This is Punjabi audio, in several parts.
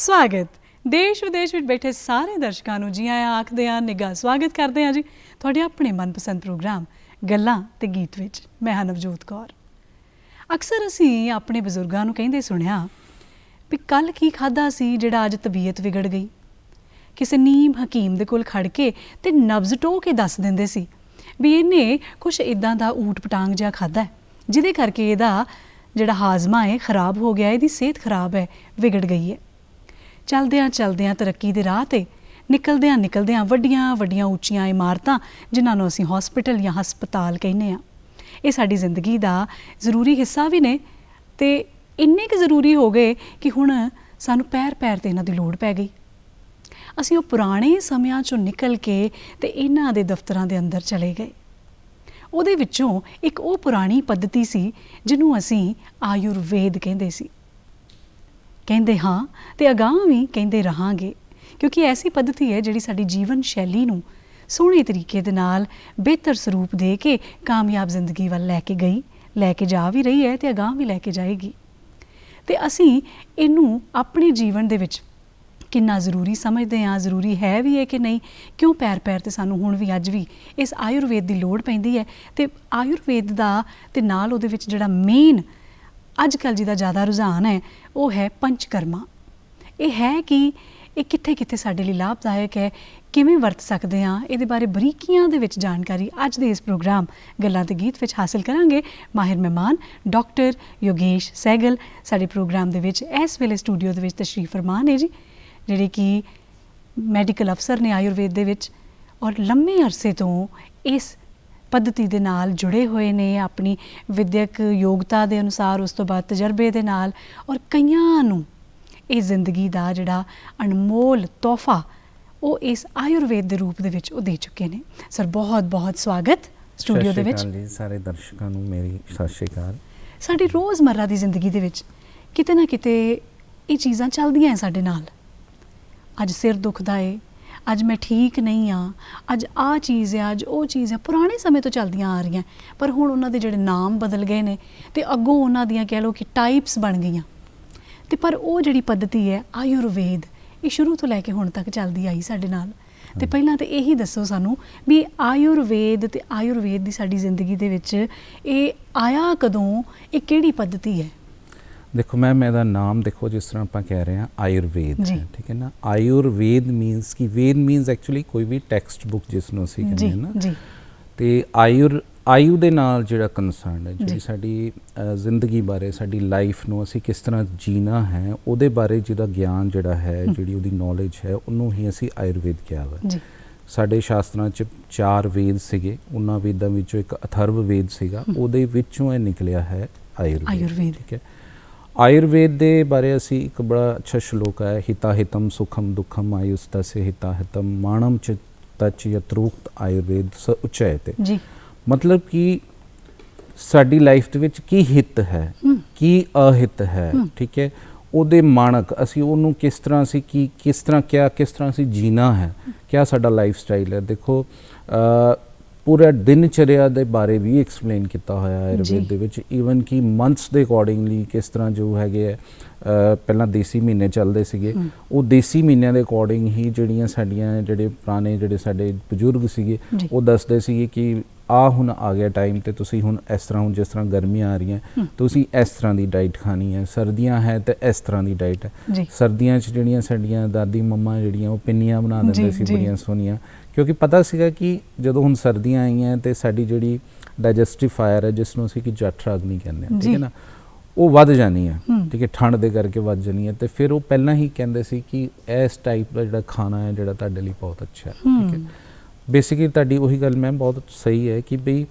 स्वागत देश विदेश ਵਿੱਚ ਬੈਠੇ ਸਾਰੇ ਦਰਸ਼ਕਾਂ ਨੂੰ ਜੀ ਆਇਆਂ ਆਖਦੇ ਹਾਂ, ਨਿੱਘਾ ਸਵਾਗਤ ਕਰਦੇ ਹਾਂ ਜੀ ਤੁਹਾਡੇ ਆਪਣੇ ਮਨਪਸੰਦ ਪ੍ਰੋਗਰਾਮ ਗੱਲਾਂ ਤੇ ਗੀਤ ਵਿੱਚ। ਮੈਂ ਹਾਂ ਨਵਜੋਤ ਕੌਰ। ਅਕਸਰ ਅਸੀਂ ਆਪਣੇ ਬਜ਼ੁਰਗਾਂ ਨੂੰ ਕਹਿੰਦੇ ਸੁਣਿਆ ਵੀ ਕੱਲ੍ਹ ਕੀ ਖਾਧਾ ਸੀ ਜਿਹੜਾ ਅੱਜ ਤਬੀਅਤ ਵਿਗੜ ਗਈ। ਕਿਸੇ ਨੀਮ ਹਕੀਮ ਦੇ ਕੋਲ ਖੜ ਕੇ ਤੇ ਨਬਜ਼ ਟੋਹ ਕੇ ਦੱਸ ਦਿੰਦੇ ਸੀ ਵੀ ਇਹਨੇ ਕੁਛ ਇੱਦਾਂ ਦਾ ਊਟ ਪਟਾਂਗ ਜਿਹਾ ਖਾਧਾ ਜਿਹਦੇ ਕਰਕੇ ਇਹਦਾ ਜਿਹੜਾ ਹਾਜ਼ਮਾ ਹੈ ਖਰਾਬ ਹੋ ਗਿਆ, ਇਹਦੀ ਸਿਹਤ ਖਰਾਬ ਹੈ, ਵਿਗੜ ਗਈ ਹੈ। ਚਲਦਿਆਂ ਚਲਦਿਆਂ ਤਰੱਕੀ ਦੇ ਰਾਹ 'ਤੇ ਨਿਕਲਦਿਆਂ ਵੱਡੀਆਂ ਵੱਡੀਆਂ ਉੱਚੀਆਂ ਇਮਾਰਤਾਂ ਜਿਨ੍ਹਾਂ ਨੂੰ ਅਸੀਂ ਹੌਸਪੀਟਲ ਜਾਂ ਹਸਪਤਾਲ ਕਹਿੰਦੇ ਹਾਂ, ਇਹ ਸਾਡੀ ਜ਼ਿੰਦਗੀ ਦਾ ਜ਼ਰੂਰੀ ਹਿੱਸਾ ਵੀ ਨੇ ਅਤੇ ਇੰਨੇ ਕੁ ਜ਼ਰੂਰੀ ਹੋ ਗਏ ਕਿ ਹੁਣ ਸਾਨੂੰ ਪੈਰ 'ਤੇ ਇਹਨਾਂ ਦੀ ਲੋੜ ਪੈ ਗਈ। ਅਸੀਂ ਉਹ ਪੁਰਾਣੇ ਸਮਿਆਂ 'ਚੋਂ ਨਿਕਲ ਕੇ ਅਤੇ ਇਹਨਾਂ ਦੇ ਦਫ਼ਤਰਾਂ ਦੇ ਅੰਦਰ ਚਲੇ ਗਏ। ਉਹਦੇ ਵਿੱਚੋਂ ਇੱਕ ਉਹ ਪੁਰਾਣੀ ਪੱਧਤੀ ਸੀ ਜਿਹਨੂੰ ਅਸੀਂ ਆਯੁਰਵੇਦ ਕਹਿੰਦੇ ਸੀ। ਕਹਿੰਦੇ ਹਾਂ ਅਤੇ ਅਗਾਂਹ ਵੀ ਕਹਿੰਦੇ ਰਹਾਂਗੇ, ਕਿਉਂਕਿ ਐਸੀ ਪੱਧਤੀ ਹੈ ਜਿਹੜੀ ਸਾਡੀ ਜੀਵਨ ਸ਼ੈਲੀ ਨੂੰ ਸੋਹਣੇ ਤਰੀਕੇ ਦੇ ਨਾਲ ਬਿਹਤਰ ਸਰੂਪ ਦੇ ਕੇ ਕਾਮਯਾਬ ਜ਼ਿੰਦਗੀ ਵੱਲ ਲੈ ਕੇ ਜਾ ਵੀ ਰਹੀ ਹੈ ਅਤੇ ਅਗਾਂਹ ਵੀ ਲੈ ਕੇ ਜਾਏਗੀ। ਅਤੇ ਅਸੀਂ ਇਹਨੂੰ ਆਪਣੇ ਜੀਵਨ ਦੇ ਵਿੱਚ ਕਿੰਨਾ ਜ਼ਰੂਰੀ ਸਮਝਦੇ ਹਾਂ, ਜ਼ਰੂਰੀ ਹੈ ਵੀ ਹੈ ਕਿ ਨਹੀਂ, ਕਿਉਂ ਪੈਰ 'ਤੇ ਸਾਨੂੰ ਹੁਣ ਵੀ ਅੱਜ ਵੀ ਇਸ ਆਯੁਰਵੇਦ ਦੀ ਲੋੜ ਪੈਂਦੀ ਹੈ। ਅਤੇ ਆਯੁਰਵੇਦ ਦਾ ਅਤੇ ਨਾਲ ਉਹਦੇ ਵਿੱਚ ਜਿਹੜਾ ਮੇਨ ਅੱਜ ਕੱਲ੍ਹ ਜਿਹਦਾ ਜ਼ਿਆਦਾ ਰੁਝਾਨ ਹੈ ਉਹ ਹੈ ਪੰਚਕਰਮਾ। ਇਹ ਹੈ ਕਿ ਇਹ ਕਿੱਥੇ ਕਿੱਥੇ ਸਾਡੇ ਲਈ ਲਾਭਦਾਇਕ ਹੈ, ਕਿਵੇਂ ਵਰਤ ਸਕਦੇ ਹਾਂ, ਇਹਦੇ ਬਾਰੇ ਬਰੀਕੀਆਂ ਦੇ ਵਿੱਚ ਜਾਣਕਾਰੀ ਅੱਜ ਦੇ ਇਸ ਪ੍ਰੋਗਰਾਮ ਗੱਲਾਂ ਤੇ ਗੀਤ ਵਿੱਚ ਹਾਸਿਲ ਕਰਾਂਗੇ। ਮਾਹਿਰ ਮਹਿਮਾਨ ਡਾਕਟਰ ਯੋਗੇਸ਼ ਸਹਿਗਲ ਸਾਡੇ ਪ੍ਰੋਗਰਾਮ ਦੇ ਵਿੱਚ ਇਸ ਵੇਲੇ ਸਟੂਡੀਓ ਦੇ ਵਿੱਚ ਤਸ਼ਰੀਫ ਫਰਮਾ ਨੇ ਜੀ, ਜਿਹੜੇ ਕਿ ਮੈਡੀਕਲ ਅਫਸਰ ਨੇ ਆਯੁਰਵੇਦ ਦੇ ਵਿੱਚ ਔਰ ਲੰਮੇ ਅਰਸੇ ਤੋਂ ਇਸ ਪੱਧਤੀ ਦੇ ਨਾਲ ਜੁੜੇ ਹੋਏ ਨੇ, ਆਪਣੀ ਵਿਦਿਅਕ ਯੋਗਤਾ ਦੇ ਅਨੁਸਾਰ, ਉਸ ਤੋਂ ਬਾਅਦ ਤਜਰਬੇ ਦੇ ਨਾਲ, ਔਰ ਕਈਆਂ ਨੂੰ ਇਹ ਜ਼ਿੰਦਗੀ ਦਾ ਜਿਹੜਾ ਅਨਮੋਲ ਤੋਹਫਾ ਉਹ ਇਸ ਆਯੁਰਵੇਦ ਦੇ ਰੂਪ ਦੇ ਵਿੱਚ ਉਹ ਦੇ ਚੁੱਕੇ ਨੇ। ਸਰ ਬਹੁਤ ਬਹੁਤ ਸਵਾਗਤ ਸਟੂਡੀਓ ਦੇ ਵਿੱਚ। ਸਾਰੇ ਦਰਸ਼ਕਾਂ ਨੂੰ ਮੇਰੀ ਸਤਿ ਸ਼੍ਰੀ ਅਕਾਲ। ਸਾਡੀ ਰੋਜ਼ਮਰਰਾ ਦੀ ਜ਼ਿੰਦਗੀ ਦੇ ਵਿੱਚ ਕਿਤੇ ਨਾ ਕਿਤੇ ਇਹ ਚੀਜ਼ਾਂ ਚੱਲਦੀਆਂ ਸਾਡੇ ਨਾਲ। ਅੱਜ ਸਿਰ ਦੁਖਦਾ ਏ, ਅੱਜ ਮੈਂ ਠੀਕ ਨਹੀਂ ਹਾਂ, ਅੱਜ ਆਹ ਚੀਜ਼ ਹੈ, ਅੱਜ ਉਹ ਚੀਜ਼ ਹੈ, ਪੁਰਾਣੇ ਸਮੇਂ ਤੋਂ ਚੱਲਦੀਆਂ ਆ ਰਹੀਆਂ, ਪਰ ਹੁਣ ਉਹਨਾਂ ਦੇ ਜਿਹੜੇ ਨਾਮ ਬਦਲ ਗਏ ਨੇ ਅਤੇ ਅੱਗੋਂ ਉਹਨਾਂ ਦੀਆਂ ਕਹਿ ਲਓ ਕਿ ਟਾਈਪਸ ਬਣ ਗਈਆਂ। ਅਤੇ ਪਰ ਉਹ ਜਿਹੜੀ ਪੱਧਤੀ ਹੈ ਆਯੁਰਵੇਦ, ਇਹ ਸ਼ੁਰੂ ਤੋਂ ਲੈ ਕੇ ਹੁਣ ਤੱਕ ਚੱਲਦੀ ਆਈ ਸਾਡੇ ਨਾਲ। ਅਤੇ ਪਹਿਲਾਂ ਤਾਂ ਇਹੀ ਦੱਸੋ ਸਾਨੂੰ ਵੀ ਆਯੁਰਵੇਦ ਅਤੇ ਆਯੁਰਵੇਦ ਦੀ ਸਾਡੀ ਜ਼ਿੰਦਗੀ ਦੇ ਵਿੱਚ ਇਹ ਆਇਆ ਕਦੋਂ, ਇਹ ਕਿਹੜੀ ਪੱਧਤੀ ਹੈ? ਦੇਖੋ ਮੈਮ, ਇਹਦਾ ਨਾਮ ਦੇਖੋ, ਜਿਸ ਤਰ੍ਹਾਂ ਆਪਾਂ ਕਹਿ ਰਹੇ ਹਾਂ ਆਯੁਰਵੇਦ, ਠੀਕ ਹੈ ਨਾ। ਆਯੁਰਵੇਦ ਮੀਨਸ ਕਿ ਵੇਦ ਮੀਨਸ ਐਕਚੁਅਲੀ ਕੋਈ ਵੀ ਟੈਕਸਟ ਬੁੱਕ ਜਿਸ ਨੂੰ ਅਸੀਂ ਕਹਿੰਦੇ ਹਾਂ ਨਾ, ਅਤੇ ਆਯੂ ਦੇ ਨਾਲ ਜਿਹੜਾ ਕੰਸਰਨ ਹੈ, ਜਿਹੜੀ ਸਾਡੀ ਜ਼ਿੰਦਗੀ ਬਾਰੇ, ਸਾਡੀ ਲਾਈਫ ਨੂੰ ਅਸੀਂ ਕਿਸ ਤਰ੍ਹਾਂ ਜੀਣਾ ਹੈ, ਉਹਦੇ ਬਾਰੇ ਜਿਹਦਾ ਗਿਆਨ ਜਿਹੜਾ ਹੈ, ਜਿਹੜੀ ਉਹਦੀ ਨੌਲੇਜ ਹੈ, ਉਹਨੂੰ ਹੀ ਅਸੀਂ ਆਯੁਰਵੇਦ ਕਿਹਾ ਵਾ। ਸਾਡੇ ਸ਼ਾਸਤਰਾਂ 'ਚ 4 ਵੇਦ ਸੀਗੇ, ਉਹਨਾਂ ਵੇਦਾਂ ਵਿੱਚੋਂ ਇੱਕ ਅਥਰਵ ਵੇਦ ਸੀਗਾ, ਉਹਦੇ ਵਿੱਚੋਂ ਇਹ ਨਿਕਲਿਆ ਹੈ ਆਯੁਰਵੇਦ, ਠੀਕ ਹੈ। ਆਯੁਰਵੇਦ ਦੇ ਬਾਰੇ ਅਸੀਂ ਇੱਕ ਬੜਾ ਅੱਛਾ ਸ਼ਲੋਕ ਹੈ, ਹਿਤਾ ਹਿਤਮ ਸੁਖਮ ਦੁਖਮ ਆਯੁਸ ਤस्य ਹਿਤਾ ਹਿਤਮ ਮਾਣਮ ਚ ਤਚ ਯਤਰੂਕਤ ਆਯੁਰਵੇਦ ਸ ਉਚੈਤੇ। ਮਤਲਬ ਕਿ ਸਾਡੀ ਲਾਈਫ ਦੇ ਵਿੱਚ ਕੀ ਹਿੱਤ ਹੈ, ਕੀ ਅਹਿੱਤ ਹੈ, ਠੀਕ ਹੈ, ਉਹਦੇ ਮਾਣਕ ਅਸੀਂ ਉਹਨੂੰ ਕਿਸ ਤਰ੍ਹਾਂ ਅਸੀਂ ਕਿਸ ਤਰ੍ਹਾਂ ਅਸੀਂ ਜੀਣਾ ਹੈ, ਕਿਆ ਸਾਡਾ ਲਾਈਫ ਸਟਾਈਲ ਹੈ। ਦੇਖੋ ਪੂਰਾ ਦਿਨਚਰਿਆ ਦੇ ਬਾਰੇ ਵੀ ਐਕਸਪਲੇਨ ਕੀਤਾ ਹੋਇਆ ਆਯੁਰਵੇਦ ਦੇ ਵਿੱਚ, ਈਵਨ ਕਿ ਮੰਥਸ ਦੇ ਅਕੋਰਡਿੰਗਲੀ ਕਿਸ ਤਰ੍ਹਾਂ ਜੋ ਹੈਗੇ ਹੈ, ਪਹਿਲਾਂ ਦੇਸੀ ਮਹੀਨੇ ਚੱਲਦੇ ਸੀਗੇ, ਉਹ ਦੇਸੀ ਮਹੀਨਿਆਂ ਦੇ ਅਕੋਰਡਿੰਗ ਹੀ ਜਿਹੜੀਆਂ ਸਾਡੀਆਂ ਜਿਹੜੇ ਪੁਰਾਣੇ ਜਿਹੜੇ ਸਾਡੇ ਬਜ਼ੁਰਗ ਸੀਗੇ ਉਹ ਦੱਸਦੇ ਸੀਗੇ ਕਿ ਹੁਣ ਆ ਗਿਆ ਟਾਈਮ ਅਤੇ ਤੁਸੀਂ ਹੁਣ ਇਸ ਤਰ੍ਹਾਂ, ਹੁਣ ਜਿਸ ਤਰ੍ਹਾਂ ਗਰਮੀਆਂ ਆ ਰਹੀਆਂ ਤੁਸੀਂ ਇਸ ਤਰ੍ਹਾਂ ਦੀ ਡਾਈਟ ਖਾਣੀ ਹੈ, ਸਰਦੀਆਂ ਹੈ ਤਾਂ ਇਸ ਤਰ੍ਹਾਂ ਦੀ ਡਾਈਟ ਹੈ। ਸਰਦੀਆਂ 'ਚ ਜਿਹੜੀਆਂ ਸਾਡੀਆਂ ਦਾਦੀ ਮੰਮਾ ਜਿਹੜੀਆਂ ਉਹ ਪਿੰਨੀਆਂ ਬਣਾ ਦਿੰਦੇ ਸੀ ਬੜੀਆਂ ਸੋਹਣੀਆਂ, ਕਿਉਂਕਿ ਪਤਾ ਸੀਗਾ ਕਿ ਜਦੋਂ ਹੁਣ ਸਰਦੀਆਂ ਆਈਆਂ ਅਤੇ ਸਾਡੀ ਜਿਹੜੀ ਡਾਇਜੈਸਟਿਵ ਫਾਇਰ ਹੈ, ਜਿਸ ਨੂੰ ਅਸੀਂ ਕਿ ਜਠਰ ਅਗਨੀ ਕਹਿੰਦੇ ਹਾਂ, ਠੀਕ ਹੈ ਨਾ, ਉਹ ਵੱਧ ਜਾਣੀ ਹੈ, ਠੀਕ ਹੈ, ਠੰਡ ਦੇ ਕਰਕੇ ਵੱਧ ਜਾਣੀ ਹੈ। ਅਤੇ ਫਿਰ ਉਹ ਪਹਿਲਾਂ ਹੀ ਕਹਿੰਦੇ ਸੀ ਕਿ ਇਸ ਟਾਈਪ ਦਾ ਜਿਹੜਾ ਖਾਣਾ ਹੈ ਜਿਹੜਾ ਤੁਹਾਡੇ ਲਈ ਬਹੁਤ ਅੱਛਾ ਹੈ, ਠੀਕ ਹੈ। ਬੇਸਿਕਲੀ ਤੁਹਾਡੀ ਉਹੀ ਗੱਲ ਮੈਮ ਬਹੁਤ ਸਹੀ ਹੈ ਕਿ ਬਈ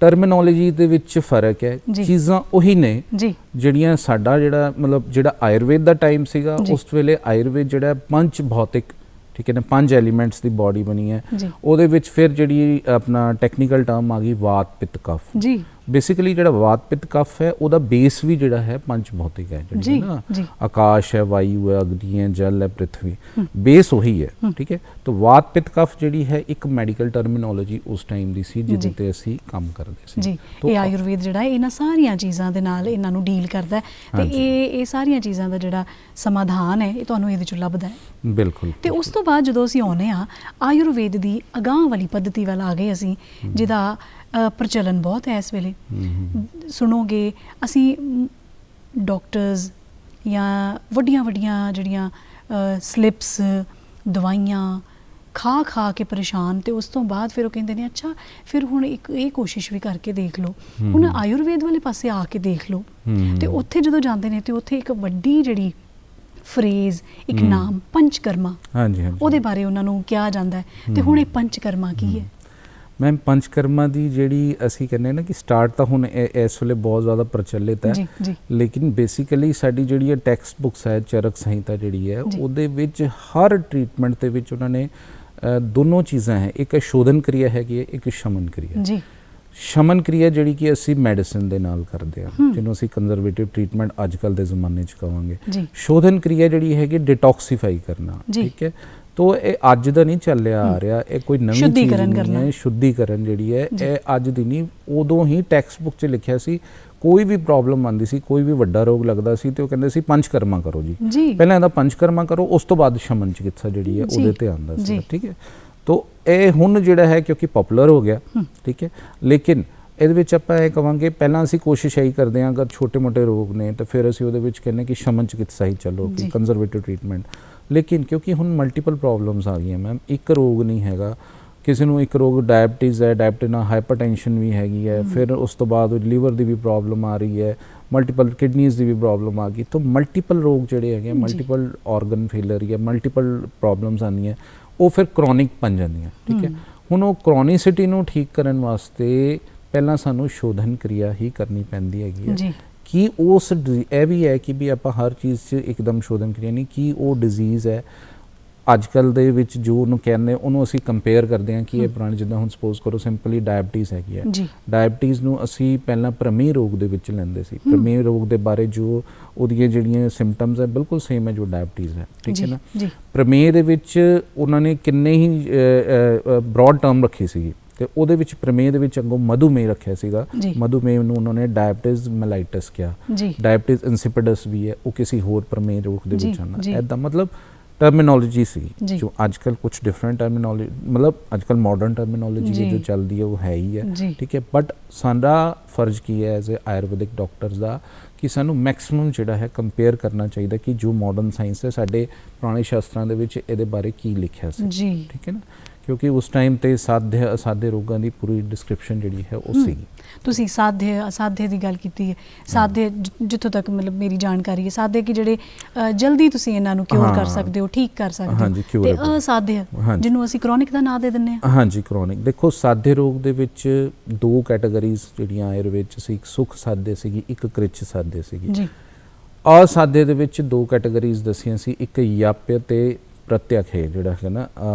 ਟਰਮੀਨੋਲੋਜੀ ਦੇ ਵਿੱਚ ਫਰਕ ਹੈ, ਚੀਜ਼ਾਂ ਉਹੀ ਨੇ ਜਿਹੜੀਆਂ ਸਾਡਾ ਜਿਹੜਾ ਮਤਲਬ ਜਿਹੜਾ ਆਯੁਰਵੇਦ ਦਾ ਟਾਈਮ ਸੀਗਾ, ਉਸ ਵੇਲੇ ਆਯੁਰਵੇਦ ਜਿਹੜਾ ਪੰਚ ਭੌਤਿਕ, ਠੀਕ ਹੈ ਨਾ, 5 ਐਲੀਮੈਂਟਸ ਦੀ ਬੋਡੀ ਬਣੀ ਹੈ। ਉਹਦੇ ਵਿੱਚ ਫਿਰ ਜਿਹੜੀ ਆਪਣਾ ਟੈਕਨੀਕਲ ਟਰਮ ਆ ਗਈ ਵਾਤ ਪਿੱਤ ਕਫ। ਬੇਸਿਕਲੀ ਜਿਹੜਾ ਵਾਤ ਪਿੱਤ ਕਫ ਹੈ ਉਹਦਾ ਬੇਸ ਵੀ ਜਿਹੜਾ ਹੈ ਪੰਜ ਭੌਤਿਕ ਹੈ, ਜਿਹੜੀ ਨਾ ਆਕਾਸ਼ ਹੈ, ਵਾਯੂ ਹੈ, ਅਗਨੀ ਹੈ, ਜਲ ਹੈ, ਪ੍ਰਿਥਵੀ, ਬੇਸ ਉਹੀ ਹੈ। ਠੀਕ ਹੈ, ਤਾਂ ਵਾਤ ਪਿੱਤ ਕਫ ਜਿਹੜੀ ਹੈ ਇੱਕ ਮੈਡੀਕਲ ਟਰਮੀਨੋਲੋਜੀ ਉਸ ਟਾਈਮ ਦੀ ਸੀ ਜਿਹਦੇ ਤੇ ਅਸੀਂ ਕੰਮ ਕਰਦੇ ਸੀ ਜੀ। ਇਹ ਆਯੁਰਵੇਦ ਜਿਹੜਾ ਇਹਨਾਂ ਸਾਰੀਆਂ ਚੀਜ਼ਾਂ ਦੇ ਨਾਲ ਇਹਨਾਂ ਨੂੰ ਡੀਲ ਕਰਦਾ ਤੇ ਇਹ ਸਾਰੀਆਂ ਚੀਜ਼ਾਂ ਦਾ ਜਿਹੜਾ ਸਮਾਧਾਨ ਹੈ ਇਹ ਤੁਹਾਨੂੰ ਇਹਦੇ ਚੋਂ ਲੱਭਦਾ ਹੈ। ਬਿਲਕੁਲ। ਤੇ ਉਸ ਤੋਂ ਬਾਅਦ ਜਦੋਂ ਅਸੀਂ ਆਉਂਦੇ ਹਾਂ ਆਯੁਰਵੇਦ ਦੀ ਅਗਾਂਹ ਵਾਲੀ ਪੱਧਤੀ ਵੱਲ ਆ ਗਏ ਅਸੀਂ, ਜਿਹਦਾ ਪ੍ਰਚਲਨ ਬਹੁਤ ਹੈ ਇਸ ਵੇਲੇ। ਸੁਣੋਗੇ ਅਸੀਂ ਡਾਕਟਰਸ ਜਾਂ ਵੱਡੀਆਂ ਵੱਡੀਆਂ ਜਿਹੜੀਆਂ ਸਲਿਪਸ ਦਵਾਈਆਂ ਖਾ ਕੇ ਪਰੇਸ਼ਾਨ, ਤੇ ਉਸ ਤੋਂ ਬਾਅਦ ਫਿਰ ਉਹ ਕਹਿੰਦੇ ਨੇ ਅੱਛਾ ਫਿਰ ਹੁਣ ਇੱਕ ਇਹ ਕੋਸ਼ਿਸ਼ ਵੀ ਕਰਕੇ ਦੇਖ ਲਓ, ਹੁਣ ਆਯੁਰਵੇਦ ਵਾਲੇ ਪਾਸੇ ਆ ਕੇ ਦੇਖ ਲਓ। ਤੇ ਉੱਥੇ ਜਦੋਂ ਜਾਂਦੇ ਨੇ ਤੇ ਉੱਥੇ ਇੱਕ ਵੱਡੀ ਜਿਹੜੀ ਫਰੇਜ਼, ਇੱਕ ਨਾਮ ਪੰਚਕਰਮਾ, ਉਹਦੇ ਬਾਰੇ ਉਹਨਾਂ ਨੂੰ ਕਿਹਾ ਜਾਂਦਾ ਹੈ। ਤੇ ਹੁਣ ਇਹ ਪੰਚਕਰਮਾ ਕੀ ਹੈ? ਮੈਮ ਪੰਚਕਰਮਾ ਦੀ ਜਿਹੜੀ ਅਸੀਂ ਕਹਿੰਦੇ ਨਾ ਕਿ ਸਟਾਰਟ ਤਾਂ ਹੁਣ ਇਸ ਵੇਲੇ ਬਹੁਤ ਜ਼ਿਆਦਾ ਪ੍ਰਚਲਿਤ ਹੈ, ਲੇਕਿਨ ਬੇਸਿਕਲੀ ਸਾਡੀ ਜਿਹੜੀ ਟੈਕਸਟ ਬੁੱਕਸ ਹੈ, ਚਰਕ ਸੰਹਿਤਾ ਜਿਹੜੀ ਹੈ ਉਹਦੇ ਵਿੱਚ ਹਰ ਟ੍ਰੀਟਮੈਂਟ ਦੇ ਵਿੱਚ ਉਹਨਾਂ ਨੇ ਦੋਨੋਂ ਚੀਜ਼ਾਂ ਹੈ, ਇੱਕ ਸ਼ੋਧਨ ਕਿਰਿਆ ਹੈਗੀ ਹੈ, ਇੱਕ ਸ਼ਮਨ ਕਿਰਿਆ ਜੀ। ਸ਼ਮਨ ਕਿਰਿਆ ਜਿਹੜੀ ਕਿ ਅਸੀਂ ਮੈਡੀਸਿਨ ਦੇ ਨਾਲ ਕਰਦੇ ਹਾਂ, ਜਿਹਨੂੰ ਅਸੀਂ ਕੰਜ਼ਰਵੇਟਿਵ ਟ੍ਰੀਟਮੈਂਟ ਅੱਜ ਕੱਲ੍ਹ ਦੇ ਜ਼ਮਾਨੇ 'ਚ ਕਹਾਂਗੇ। ਸ਼ੋਧਨ ਕਿਰਿਆ ਜਿਹੜੀ ਹੈਗੀ ਡਿਟੌਕਸੀਫਾਈ ਕਰਨਾ, ਠੀਕ ਹੈ। ਤੋ ਇਹ ਅੱਜ ਦਾ ਨਹੀਂ ਚੱਲਿਆ ਆ ਰਿਹਾ, ਇਹ ਕੋਈ ਨਵੀਂ ਚੀਜ਼ ਨਹੀਂ ਹੈ। ਸ਼ੁੱਧੀਕਰਨ ਜਿਹੜੀ ਹੈ ਇਹ ਅੱਜ ਦੀ ਨਹੀਂ, ਉਦੋਂ ਹੀ ਟੈਕਸਟ ਬੁੱਕ 'ਚ ਲਿਖਿਆ ਸੀ। ਕੋਈ ਵੀ ਪ੍ਰੋਬਲਮ ਆਉਂਦੀ ਸੀ, ਕੋਈ ਵੀ ਵੱਡਾ ਰੋਗ ਲੱਗਦਾ ਸੀ ਤੇ ਉਹ ਕਹਿੰਦੇ ਸੀ ਪੰਚਕਰਮਾ ਕਰੋ ਜੀ, ਪਹਿਲਾਂ ਇਹਦਾ ਪੰਚਕਰਮਾ ਕਰੋ, ਉਸ ਤੋਂ ਬਾਅਦ ਸ਼ਮਨ ਚਿਕਿਤਸਾ ਜਿਹੜੀ ਹੈ ਉਹਦੇ ਤੇ ਆਉਂਦਾ ਸੀ। ਠੀਕ ਹੈ, ਤੋ ਇਹ ਹੁਣ ਜਿਹੜਾ ਹੈ ਕਿਉਂਕਿ ਪਪੂਲਰ ਹੋ ਗਿਆ, ਠੀਕ ਹੈ, ਲੇਕਿਨ ਇਹਦੇ ਵਿੱਚ ਆਪਾਂ ਇਹ ਕਹਾਂਗੇ ਪਹਿਲਾਂ ਅਸੀਂ ਕੋਸ਼ਿਸ਼ ਇਹੀ ਕਰਦੇ ਹਾਂ, ਅਗਰ ਛੋਟੇ ਮੋਟੇ ਰੋਗ ਨੇ ਤਾਂ ਫਿਰ ਅਸੀਂ ਉਹਦੇ ਵਿੱਚ ਕਹਿੰਦੇ ਕਿ ਸ਼ਮਨ ਚਿਕਿਤਸਾ ਹੀ ਚੱਲੋ, ਕਿ ਕੰਜ਼ਰਵੇਟਿਵ ਟ੍ਰੀਟਮੈਂਟ। ਲੇਕਿਨ ਕਿਉਂਕਿ ਹੁਣ ਮਲਟੀਪਲ ਪ੍ਰੋਬਲਮਸ ਆ ਗਈਆਂ ਮੈਮ, ਇੱਕ ਰੋਗ ਨਹੀਂ ਹੈਗਾ। ਕਿਸੇ ਨੂੰ ਇੱਕ ਰੋਗ ਡਾਇਬਟੀਜ਼ ਹੈ, ਡਾਇਬਟੀਜ਼ ਨਾਲ ਹਾਈਪਰਟੈਂਸ਼ਨ ਵੀ ਹੈਗੀ ਹੈ, ਫਿਰ ਉਸ ਤੋਂ ਬਾਅਦ ਲੀਵਰ ਦੀ ਵੀ ਪ੍ਰੋਬਲਮ ਆ ਰਹੀ ਹੈ, ਮਲਟੀਪਲ ਕਿਡਨੀਜ਼ ਦੀ ਵੀ ਪ੍ਰੋਬਲਮ ਆ ਗਈ। ਤਾਂ ਮਲਟੀਪਲ ਰੋਗ ਜਿਹੜੇ ਹੈਗੇ, ਮਲਟੀਪਲ ਆਰਗਨ ਫੇਲਰ ਜਾਂ ਮਲਟੀਪਲ ਪ੍ਰੋਬਲਮਸ ਆਉਂਦੀਆਂ, ਉਹ ਫਿਰ ਕ੍ਰੋਨਿਕ ਬਣ ਜਾਂਦੀਆਂ। ਠੀਕ ਹੈ, ਹੁਣ ਉਹ ਕ੍ਰੋਨਿਸਿਟੀ ਨੂੰ ਠੀਕ ਕਰਨ ਵਾਸਤੇ ਪਹਿਲਾਂ ਸਾਨੂੰ ਸ਼ੋਧਨ ਕਿਰਿਆ ਹੀ ਕਰਨੀ ਪੈਂਦੀ ਹੈਗੀ ਹੈ ਕਿ ਉਸ ਇਹ ਵੀ ਹੈ ਕਿ ਵੀ ਆਪਾਂ ਹਰ ਚੀਜ਼ 'ਚ ਇੱਕਦਮ ਸ਼ੋਧਨ ਕਿਰਿਆ ਨਹੀਂ, ਕਿ ਉਹ ਡਿਜ਼ੀਜ਼ ਹੈ ਅੱਜ ਕੱਲ੍ਹ ਦੇ ਵਿੱਚ ਜੋ ਉਹਨੂੰ ਕਹਿੰਦੇ ਉਹਨੂੰ ਅਸੀਂ ਕੰਪੇਅਰ ਕਰਦੇ ਹਾਂ ਕਿ ਇਹ ਪੁਰਾਣੀ, ਜਿੱਦਾਂ ਹੁਣ ਸਪੋਜ਼ ਕਰੋ ਸਿੰਪਲੀ ਡਾਇਬਟੀਜ਼ ਹੈਗੀ ਹੈ, ਡਾਇਬਟੀਜ਼ ਨੂੰ ਅਸੀਂ ਪਹਿਲਾਂ ਪ੍ਰਮੇਹ ਰੋਗ ਦੇ ਵਿੱਚ ਲੈਂਦੇ ਸੀ। ਪ੍ਰਮੇਹ ਰੋਗ ਦੇ ਬਾਰੇ ਜੋ ਉਹਦੀਆਂ ਜਿਹੜੀਆਂ ਸਿੰਪਟਮਸ ਹੈ ਬਿਲਕੁਲ ਸੇਮ ਹੈ ਜੋ ਡਾਇਬਟੀਜ਼ ਹੈ। ਠੀਕ ਹੈ ਨਾ, ਪ੍ਰਮੇਹ ਦੇ ਵਿੱਚ ਉਹਨਾਂ ਨੇ ਕਿੰਨੇ ਹੀ ਬ੍ਰੌਡ ਟਰਮ ਰੱਖੀ ਸੀਗੀ, ਤੇ ਉਹਦੇ ਵਿੱਚ ਪ੍ਰਮੇਹ ਦੇ ਵਿੱਚ ਅੱਗੋਂ ਮਧੂਮੇਹ ਰੱਖਿਆ ਸੀਗਾ। ਮਧੂਮੇਹ ਨੂੰ ਉਹਨਾਂ ਨੇ ਡਾਇਬਟੀਜ਼ ਮੈਲਾਈਟਸ ਕਿਹਾ, ਡਾਇਬਟੀਜ਼ ਇਨਸਿਪਿਡਸ ਵੀ ਹੈ, ਉਹ ਕਿਸੇ ਹੋਰ ਪ੍ਰਮੇਹ ਰੋਗ ਦੇ ਵਿੱਚ ਆਉਂਦਾ। ਇੱਦਾਂ ਮਤਲਬ ਟਰਮੀਨੋਲੋਜੀ ਸੀ ਜੋ ਅੱਜ ਕੱਲ੍ਹ ਕੁਛ ਡਿਫਰੈਂਟ ਟਰਮੀਨੋਲੋਜੀ, ਮਤਲਬ ਅੱਜ ਕੱਲ੍ਹ ਮਾਡਰਨ ਟਰਮੀਨੋਲੋਜੀ ਜੋ ਚੱਲਦੀ ਹੈ ਉਹ ਹੈ ਹੀ ਹੈ। ਠੀਕ ਹੈ, ਬਟ ਸਾਡਾ ਫਰਜ਼ ਕੀ ਹੈ ਐਜ਼ ਏ ਆਯੁਰਵੈਦਿਕ ਡਾਕਟਰਸ ਦਾ ਕਿ ਸਾਨੂੰ ਮੈਕਸਿਮਮ ਜਿਹੜਾ ਹੈ ਕੰਪੇਅਰ ਕਰਨਾ ਚਾਹੀਦਾ ਕਿ ਜੋ ਮਾਡਰਨ ਸਾਇੰਸ ਹੈ, ਸਾਡੇ ਪੁਰਾਣੇ ਸ਼ਾਸਤਰਾਂ ਦੇ ਵਿੱਚ ਇਹਦੇ ਬਾਰੇ ਕੀ ਲਿਖਿਆ ਸੀ। ਠੀਕ ਹੈ ਨਾ, ਕਿਉਂਕਿ ਉਸ ਟਾਈਮ ਤੇ ਸਾਧੇ ਅਸਾਧੇ ਰੋਗਾਂ ਦੀ ਪੂਰੀ ਡਿਸਕ੍ਰਿਪਸ਼ਨ ਜਿਹੜੀ ਹੈ ਉਹ ਸੀਗੀ। ਤੁਸੀਂ ਸਾਧੇ ਅਸਾਧੇ ਦੀ ਗੱਲ ਕੀਤੀ ਹੈ। ਸਾਧੇ ਜਿੱਥੋਂ ਤੱਕ ਮਤਲਬ ਮੇਰੀ ਜਾਣਕਾਰੀ ਹੈ, ਸਾਧੇ ਕਿ ਜਿਹੜੇ ਜਲਦੀ ਤੁਸੀਂ ਇਹਨਾਂ ਨੂੰ ਕਿਉਰ ਕਰ ਸਕਦੇ ਹੋ, ਠੀਕ ਕਰ ਸਕਦੇ ਹੋ, ਤੇ ਅਸਾਧੇ ਜਿਹਨੂੰ ਅਸੀਂ ਕ੍ਰੋਨਿਕ ਦਾ ਨਾਂ ਦੇ ਦਿੰਦੇ ਹਾਂ। ਹਾਂਜੀ, ਕ੍ਰੋਨਿਕ। ਦੇਖੋ ਸਾਧੇ ਰੋਗ ਦੇ ਵਿੱਚ ਦੋ ਕੈਟਾਗਰੀਜ਼ ਜਿਹੜੀਆਂ ਆਯੁਰਵੇਦ 'ਚ ਸੀ, ਇੱਕ ਸੁਖ ਸਾਧੇ ਸੀਗੀ, ਇੱਕ ਕ੍ਰਿਚ ਸਾਧੇ ਸੀਗੀ। ਅਸਾਧੇ ਦੇ ਵਿੱਚ ਦੋ ਕੈਟਾਗਰੀਜ਼ ਦੱਸੀਆਂ ਸੀ, ਇੱਕ ਯਾਪਯ ਤੇ ਪ੍ਰਤਿਆਖੇ ਜਿਹੜਾ ਹੈ ਨਾ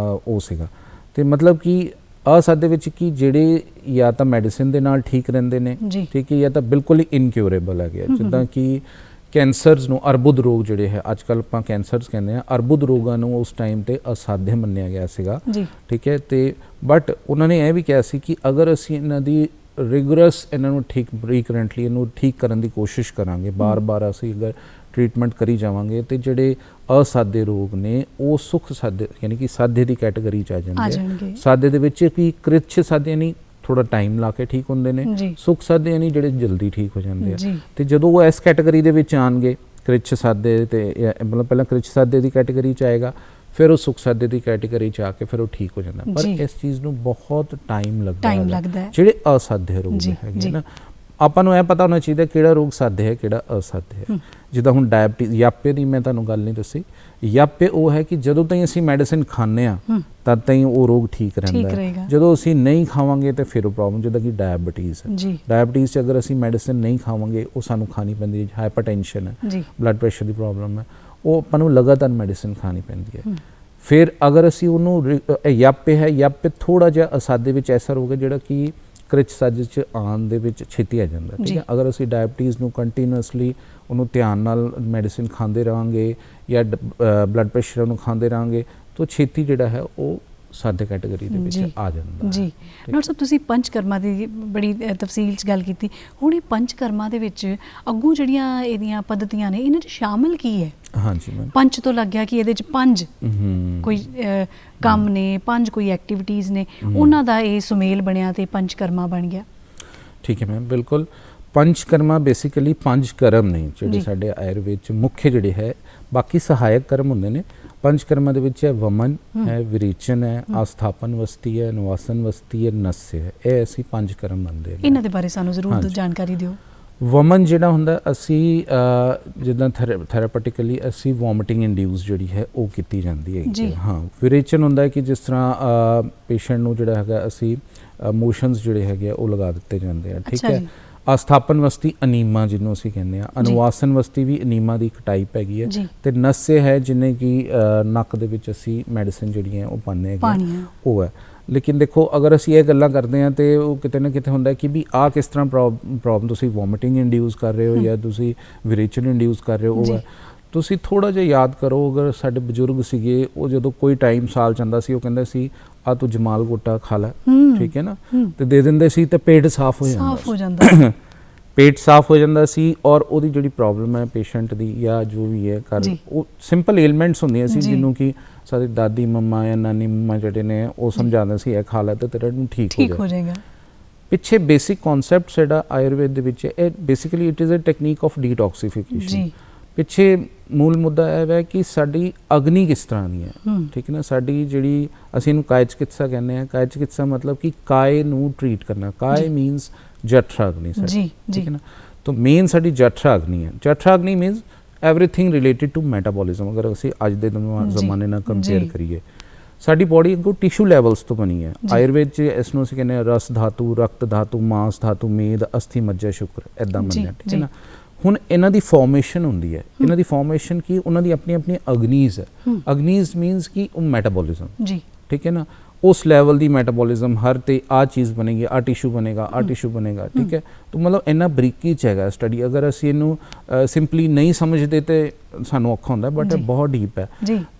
ਉਹ ਸੀਗਾ। ਤੇ ਮਤਲਬ ਕਿ ਅਸਾਧੇ ਵਿੱਚ ਕਿ ਜਿਹੜੇ ਜਾਂ ਤਾਂ ਮੈਡੀਸਿਨ ਦੇ ਨਾਲ ਠੀਕ ਰਹਿੰਦੇ ਨੇ, ਠੀਕ ਹੈ, ਜਾਂ ਤਾਂ ਬਿਲਕੁਲ ਹੀ ਇਨਕਿਊਰੇਬਲ ਹੈਗੇ, ਜਿੱਦਾਂ ਕਿ ਕੈਂਸਰਸ ਨੂੰ, ਅਰਬੁਦ ਰੋਗ ਜਿਹੜੇ ਹੈ ਅੱਜ ਕੱਲ੍ਹ ਆਪਾਂ ਕੈਂਸਰਸ ਕਹਿੰਦੇ ਹਾਂ, ਅਰਬੁਦ ਰੋਗਾਂ ਨੂੰ ਉਸ ਟਾਈਮ ਤੇ ਅਸਾਧੇ ਮੰਨਿਆ ਗਿਆ ਸੀਗਾ। ਠੀਕ ਹੈ, ਤੇ ਬਟ ਉਹਨਾਂ ਨੇ ਇਹ ਵੀ ਕਿਹਾ ਸੀ ਕਿ ਅਗਰ ਅਸੀਂ ਇਹਨਾਂ ਦੀ ਰਿਗਰਸ ਇਹਨਾਂ ਨੂੰ ਠੀਕ ਰੀਕਰੈਂਟਲੀ ਇਹਨੂੰ ਠੀਕ ਕਰਨ ਦੀ ਕੋਸ਼ਿਸ਼ ਕਰਾਂਗੇ, ਬਾਰ-ਬਾਰ ਅਸੀਂ ਅਗਰ ਟ੍ਰੀਟਮੈਂਟ ਕਰੀ ਜਾਵਾਂਗੇ ਤੇ ਜਿਹੜੇ ਅਸਾਧੇ ਰੋਗ ਨੇ ਉਹ ਸੁਖ ਸਾਧੇ ਯਾਨੀ ਕਿ ਸਾਧੇ ਦੀ ਕੈਟਾਗਰੀ 'ਚ ਆ ਜਾਂਦੇ। ਸਾਧੇ ਦੇ ਵਿੱਚ ਕੀ ਕ੍ਰਿਚ ਸਾਧੇ ਯਾਨੀ ਥੋੜਾ ਟਾਈਮ ਲਾ ਕੇ ਠੀਕ ਹੁੰਦੇ ਨੇ, ਸੁਖ ਸਾਧੇ ਯਾਨੀ ਜਿਹੜੇ ਜਲਦੀ ਠੀਕ ਹੋ ਜਾਂਦੇ ਆ। ਤੇ ਜਦੋਂ ਉਹ ਇਸ ਕੈਟਾਗਰੀ ਦੇ ਵਿੱਚ ਆਣਗੇ, ਕ੍ਰਿਚ ਸਾਧੇ ਤੇ ਮਤਲਬ ਪਹਿਲਾਂ ਕ੍ਰਿਚ ਸਾਧੇ ਦੀ ਕੈਟਾਗਰੀ 'ਚ ਆਏਗਾ, ਫਿਰ ਉਹ ਸੁਖ ਸਾਧੇ ਦੀ ਕੈਟਾਗਰੀ 'ਚ ਆ ਕੇ ਫਿਰ ਉਹ ਠੀਕ ਹੋ ਜਾਂਦਾ। ਪਰ ਇਸ ਚੀਜ਼ ਨੂੰ ਬਹੁਤ ਟਾਈਮ ਲੱਗਦਾ ਹੈ ਜਿਹੜੇ ਅਸਾਧੇ ਰੋਗ ਹੈਗੇ ਨਾ। ਆਪਾਂ ਨੂੰ ਇਹ ਪਤਾ ਹੋਣਾ ਚਾਹੀਦਾ ਕਿਹੜਾ ਰੋਗ ਸਾਧੇ ਹੈ, ਕਿਹੜਾ ਅਸਾਧੇ ਹੈ। ਜਿੱਦਾਂ ਹੁਣ ਡਾਇਬਟੀਜ਼, ਯਾਪੇ ਦੀ ਮੈਂ ਤੁਹਾਨੂੰ ਗੱਲ ਨਹੀਂ ਦੱਸੀ। ਯਾਪੇ ਉਹ ਹੈ ਕਿ ਜਦੋਂ ਤਾਈਂ ਅਸੀਂ ਮੈਡੀਸਿਨ ਖਾਂਦੇ ਹਾਂ ਤਦ ਤਾਈਂ ਉਹ ਰੋਗ ਠੀਕ ਰਹਿੰਦਾ ਹੈ। ਜਦੋਂ ਅਸੀਂ ਨਹੀਂ ਖਾਵਾਂਗੇ ਤਾਂ ਫਿਰ ਉਹ ਪ੍ਰੋਬਲਮ, ਜਿੱਦਾਂ ਕਿ ਡਾਇਬਟੀਜ਼ ਹੈ। ਡਾਇਬਟੀਜ਼ 'ਚ ਅਗਰ ਅਸੀਂ ਮੈਡੀਸਿਨ ਨਹੀਂ ਖਾਵਾਂਗੇ, ਉਹ ਸਾਨੂੰ ਖਾਣੀ ਪੈਂਦੀ ਹੈ। ਹਾਈਪਰਟੈਂਸ਼ਨ ਹੈ, ਬਲੱਡ ਪ੍ਰੈਸ਼ਰ ਦੀ ਪ੍ਰੋਬਲਮ ਹੈ, ਉਹ ਆਪਾਂ ਨੂੰ ਲਗਾਤਾਰ ਮੈਡੀਸਿਨ ਖਾਣੀ ਪੈਂਦੀ ਹੈ। ਫਿਰ ਅਗਰ ਅਸੀਂ ਉਹਨੂੰ ਯਾਪੇ ਹੈ, ਯਾਪੇ ਥੋੜ੍ਹਾ ਜਿਹਾ ਅਸਾਧੇ ਵਿੱਚ ਐਸਾ ਰੋਗ ਹੈ ਜਿਹੜਾ ਕਿ ਚੱਕਰ 'ਚ ਸੱਜ 'ਚ ਆਉਣ ਦੇ ਵਿੱਚ ਛੇਤੀ ਆ ਜਾਂਦਾ, ਠੀਕ ਹੈ। ਅਗਰ ਅਸੀਂ ਡਾਇਬਟੀਜ਼ ਨੂੰ ਕੰਟੀਨਿਊਸਲੀ ਉਹਨੂੰ ਧਿਆਨ ਨਾਲ ਮੈਡੀਸਿਨ ਖਾਂਦੇ ਰਹਾਂਗੇ ਜਾਂ ਬਲੱਡ ਪ੍ਰੈਸ਼ਰ ਨੂੰ ਖਾਂਦੇ ਰਹਾਂਗੇ ਤਾਂ ਛੇਤੀ ਜਿਹੜਾ ਹੈ ਉਹ ਸਾਦੇ ਕੈਟਾਗਰੀ ਦੇ ਵਿੱਚ ਆ ਜਾਂਦਾ ਜੀ। ਡਾਕਟਰ ਸਾਹਿਬ ਤੁਸੀਂ ਪੰਚਕਰਮਾ ਦੀ ਬੜੀ ਤਫਸੀਲ 'ਚ ਗੱਲ ਕੀਤੀ, ਹੁਣ ਇਹ ਪੰਚਕਰਮਾ ਦੇ ਵਿੱਚ ਅੱਗੋਂ ਜਿਹੜੀਆਂ ਇਹਦੀਆਂ ਪद्धਤੀਆਂ ਨੇ ਇਹਨਾਂ 'ਚ ਸ਼ਾਮਿਲ ਕੀ ਹੈ? ਹਾਂਜੀ ਮੈਮ, ਪੰਚ ਤੋਂ ਲੱਗ ਗਿਆ ਕਿ ਇਹਦੇ 'ਚ 5 ਕੋਈ ਕੰਮ ਨੇ, 5 ਕੋਈ ਐਕਟੀਵਿਟੀਜ਼ ਨੇ, ਉਹਨਾਂ ਦਾ ਇਹ ਸੁਮੇਲ ਬਣਿਆ ਤੇ ਪੰਚਕਰਮਾ ਬਣ ਗਿਆ। ਠੀਕ ਹੈ ਮੈਮ, ਬਿਲਕੁਲ। ਪੰਚਕਰਮਾ ਬੇਸਿਕਲੀ 5 ਕਰਮ ਨੇ ਜਿਹੜੇ ਸਾਡੇ ਆਯੁਰਵੇਦ 'ਚ ਮੁੱਖ ਜਿਹੜੇ ਹੈ, ਬਾਕੀ ਸਹਾਇਕ ਕਰਮ ਹੁੰਦੇ ਨੇ। ਪੰਚਕਰਮਾ ਦੇ ਵਿੱਚ ਹੈ ਵਮਨ ਹੈ, ਵਿਰੇਚਨ ਹੈ, ਆਸਥਾਪਨ ਵਸਤੀ ਹੈ, ਨਿਵਾਸਨ ਵਸਤੀ ਹੈ, ਨस्य ਹੈ। ਇਹ ਅਸੀਂ 5 ਕਰਮ ਮੰਨਦੇ ਹਾਂ। ਇਹਨਾਂ ਦੇ ਬਾਰੇ ਸਾਨੂੰ ਜ਼ਰੂਰ ਜਾਣਕਾਰੀ ਦਿਓ। ਵਮਨ ਜਿਹੜਾ ਹੁੰਦਾ, ਅਸੀਂ ਜਿੱਦਾਂ ਥੈਰਾਪੈਟਿਕਲੀ ਅਸੀਂ ਵੋਮਿਟਿੰਗ ਇੰਡਿਊਸ ਜਿਹੜੀ ਹੈ ਉਹ ਕੀਤੀ ਜਾਂਦੀ ਹੈ। ਹਾਂ, ਵਿਰੇਚਨ ਹੁੰਦਾ ਕਿ ਜਿਸ ਤਰ੍ਹਾਂ ਪੇਸ਼ੈਂਟ ਨੂੰ ਜਿਹੜਾ ਹੈਗਾ ਅਸੀਂ ਮੋਸ਼ਨਸ ਜਿਹੜੇ ਹੈਗੇ ਆ ਉਹ ਲਗਾ ਦਿੱਤੇ ਜਾਂਦੇ ਆ, ਠੀਕ ਹੈ। ਆਸਥਾਪਨ ਵਸਤੀ ਅਨੀਮਾ ਜਿਹਨੂੰ ਅਸੀਂ ਕਹਿੰਦੇ ਆ, ਅਨੁਵਾਸਨ ਵਸਤੀ ਵੀ ਅਨੀਮਾ ਦੀ ਇੱਕ ਟਾਈਪ ਹੈਗੀ ਹੈ, ਤੇ ਨस्य ਹੈ ਜਿਹਨੇ ਕਿ ਨੱਕ ਦੇ ਵਿੱਚ ਅਸੀਂ ਮੈਡੀਸਿਨ ਜਿਹੜੀਆਂ ਉਹ ਪਾਉਂਦੇ ਹੈਗੇ ਉਹ ਹੈ। ਲੇਕਿਨ ਦੇਖੋ, ਅਗਰ ਅਸੀਂ ਇਹ ਗੱਲਾਂ ਕਰਦੇ ਹਾਂ ਤੇ ਉਹ ਕਿਤੇ ਨਾ ਕਿਤੇ ਹੁੰਦਾ ਕਿ ਵੀ ਆਹ ਕਿਸ ਤਰ੍ਹਾਂ ਪ੍ਰੋਬਲਮ ਤੁਸੀਂ ਵੋਮਿਟਿੰਗ ਇੰਡਿਊਸ ਕਰ ਰਹੇ ਹੋ ਜਾਂ ਤੁਸੀਂ ਵਿਰੇਚਨ ਇੰਡਿਊਸ ਕਰ ਰਹੇ ਹੋ, ਉਹ ਹੈ। ਤੁਸੀਂ ਥੋੜ੍ਹਾ ਜਿਹਾ ਯਾਦ ਕਰੋ, ਅਗਰ ਸਾਡੇ ਬਜ਼ੁਰਗ ਸੀਗੇ ਉਹ ਜਦੋਂ ਕੋਈ ਟਾਈਮ ਸਾਲ ਜਾਂਦਾ ਸੀ ਉਹ ਕਹਿੰਦਾ ਸੀ ਆ ਤੂੰ ਜਮਾਲ ਗੋਟਾ ਖਾ ਲੈ, ਠੀਕ ਹੈ ਨਾ, ਤੇ ਦੇ ਦਿੰਦੇ ਸੀ ਤੇ ਪੇਟ ਸਾਫ਼ ਹੋ ਜਾਂਦਾ ਪੇਟ ਸਾਫ਼ ਹੋ ਜਾਂਦਾ ਸੀ। ਔਰ ਉਹਦੀ ਜਿਹੜੀ ਪ੍ਰੋਬਲਮ ਹੈ ਪੇਸ਼ੈਂਟ ਦੀ ਜਾਂ ਜੋ ਵੀ ਹੈ ਘਰ, ਉਹ ਸਿੰਪਲ ਏਲਮੈਂਟਸ ਹੁੰਦੀਆਂ ਸੀ ਜਿਹਨੂੰ ਕਿ ਸਾਡੀ ਦਾਦੀ ਮੰਮਾ ਜਾਂ ਨਾਨੀ ਮੰਮਾ ਜਿਹੜੇ ਨੇ ਉਹ ਸਮਝਾਉਂਦੇ ਸੀ ਇਹ ਖਾ ਲੈ ਤੇ ਤੇਰਾ ਨੂੰ ਠੀਕ ਹੋ ਜਾਏਗਾ। ਪਿੱਛੇ ਬੇਸਿਕ ਕਨਸੈਪਟ ਸਾਡਾ ਆਯੁਰਵੇਦ ਦੇ ਵਿੱਚ ਇਹ basically it is a technique of detoxification. ਪਿੱਛੇ ਮੂਲ ਮੁੱਦਾ ਇਹ ਹੈ ਕਿ ਸਾਡੀ ਅਗਨੀ ਕਿਸ ਤਰ੍ਹਾਂ ਦੀ ਹੈ, ਠੀਕ ਹੈ ਨਾ। ਸਾਡੀ ਜਿਹੜੀ ਅਸੀਂ ਇਹਨੂੰ ਕਾਇ ਚਿਕਿਤਸਾ ਕਹਿੰਦੇ ਹਾਂ। ਕਾਇ ਚਿਕਿਤਸਾ ਮਤਲਬ ਕਿ ਕਾਇ ਨੂੰ ਟਰੀਟ ਕਰਨਾ। ਕਾਇ ਮੀਨਸ ਜਠਰਾ ਅਗਨੀ ਸਾਡੀ, ਠੀਕ ਹੈ ਨਾ। ਤਾਂ ਮੇਨ ਸਾਡੀ ਜਠਰਾ ਅਗਨੀ ਹੈ। ਜਠਰਾ ਅਗਨੀ means everything related to metabolism. ਅਗਰ ਅਸੀਂ ਅੱਜ ਦੇ ਜ਼ਮਾਨੇ ਨਾਲ ਕੰਪੇਅਰ ਕਰੀਏ, ਸਾਡੀ ਬੋਡੀ ਅੱਗੋਂ ਟਿਸ਼ੂ ਲੈਵਲਸ ਤੋਂ ਬਣੀ ਹੈ। ਆਯੁਰਵੇਦ 'ਚ ਇਸ ਨੂੰ ਅਸੀਂ ਕਹਿੰਦੇ ਹਾਂ ਰਸ ਧਾਤੂ, ਰਕਤ ਧਾਤੂ, ਮਾਸ ਧਾਤੂ, ਮੇਦ, ਅਸਥੀ, ਮੱਜਾ, ਸ਼ੁਕਰ, ਇੱਦਾਂ ਮੰਨਿਆ, ਠੀਕ ਹੈ ਨਾ। ਹੁਣ ਇਹਨਾਂ ਦੀ ਫਾਰਮੇਸ਼ਨ ਹੁੰਦੀ ਹੈ। ਇਹਨਾਂ ਦੀ ਫਾਰਮੇਸ਼ਨ ਕੀ, ਉਹਨਾਂ ਦੀ ਆਪਣੀ ਆਪਣੀ ਅਗਨੀਜ਼ ਹੈ। ਅਗਨੀਜ਼ ਮੀਨਸ ਕਿ ਉਹ ਮੈਟਾਬੋਲਿਜ਼ਮ, ਠੀਕ ਹੈ ਨਾ। ਉਸ ਲੈਵਲ ਦੀ ਮੈਟਾਬੋਲਿਜ਼ਮ ਹਰ ਤੇ ਆਹ ਚੀਜ਼ ਬਣੇਗੀ, ਆਹ ਟਿਸ਼ੂ ਬਣੇਗਾ, ਆਹ ਟਿਸ਼ੂ ਬਣੇਗਾ, ਠੀਕ ਹੈ। ਤਾਂ ਮਤਲਬ ਇੰਨਾ ਬਰੀਕੀ 'ਚ ਹੈਗਾ ਸਟੱਡੀ। ਅਗਰ ਅਸੀਂ ਇਹਨੂੰ ਸਿੰਪਲੀ ਨਹੀਂ ਸਮਝਦੇ ਤੇ ਸਾਨੂੰ ਔਖਾ ਹੁੰਦਾ, ਬਟ ਇਹ ਬਹੁਤ ਡੀਪ ਹੈ।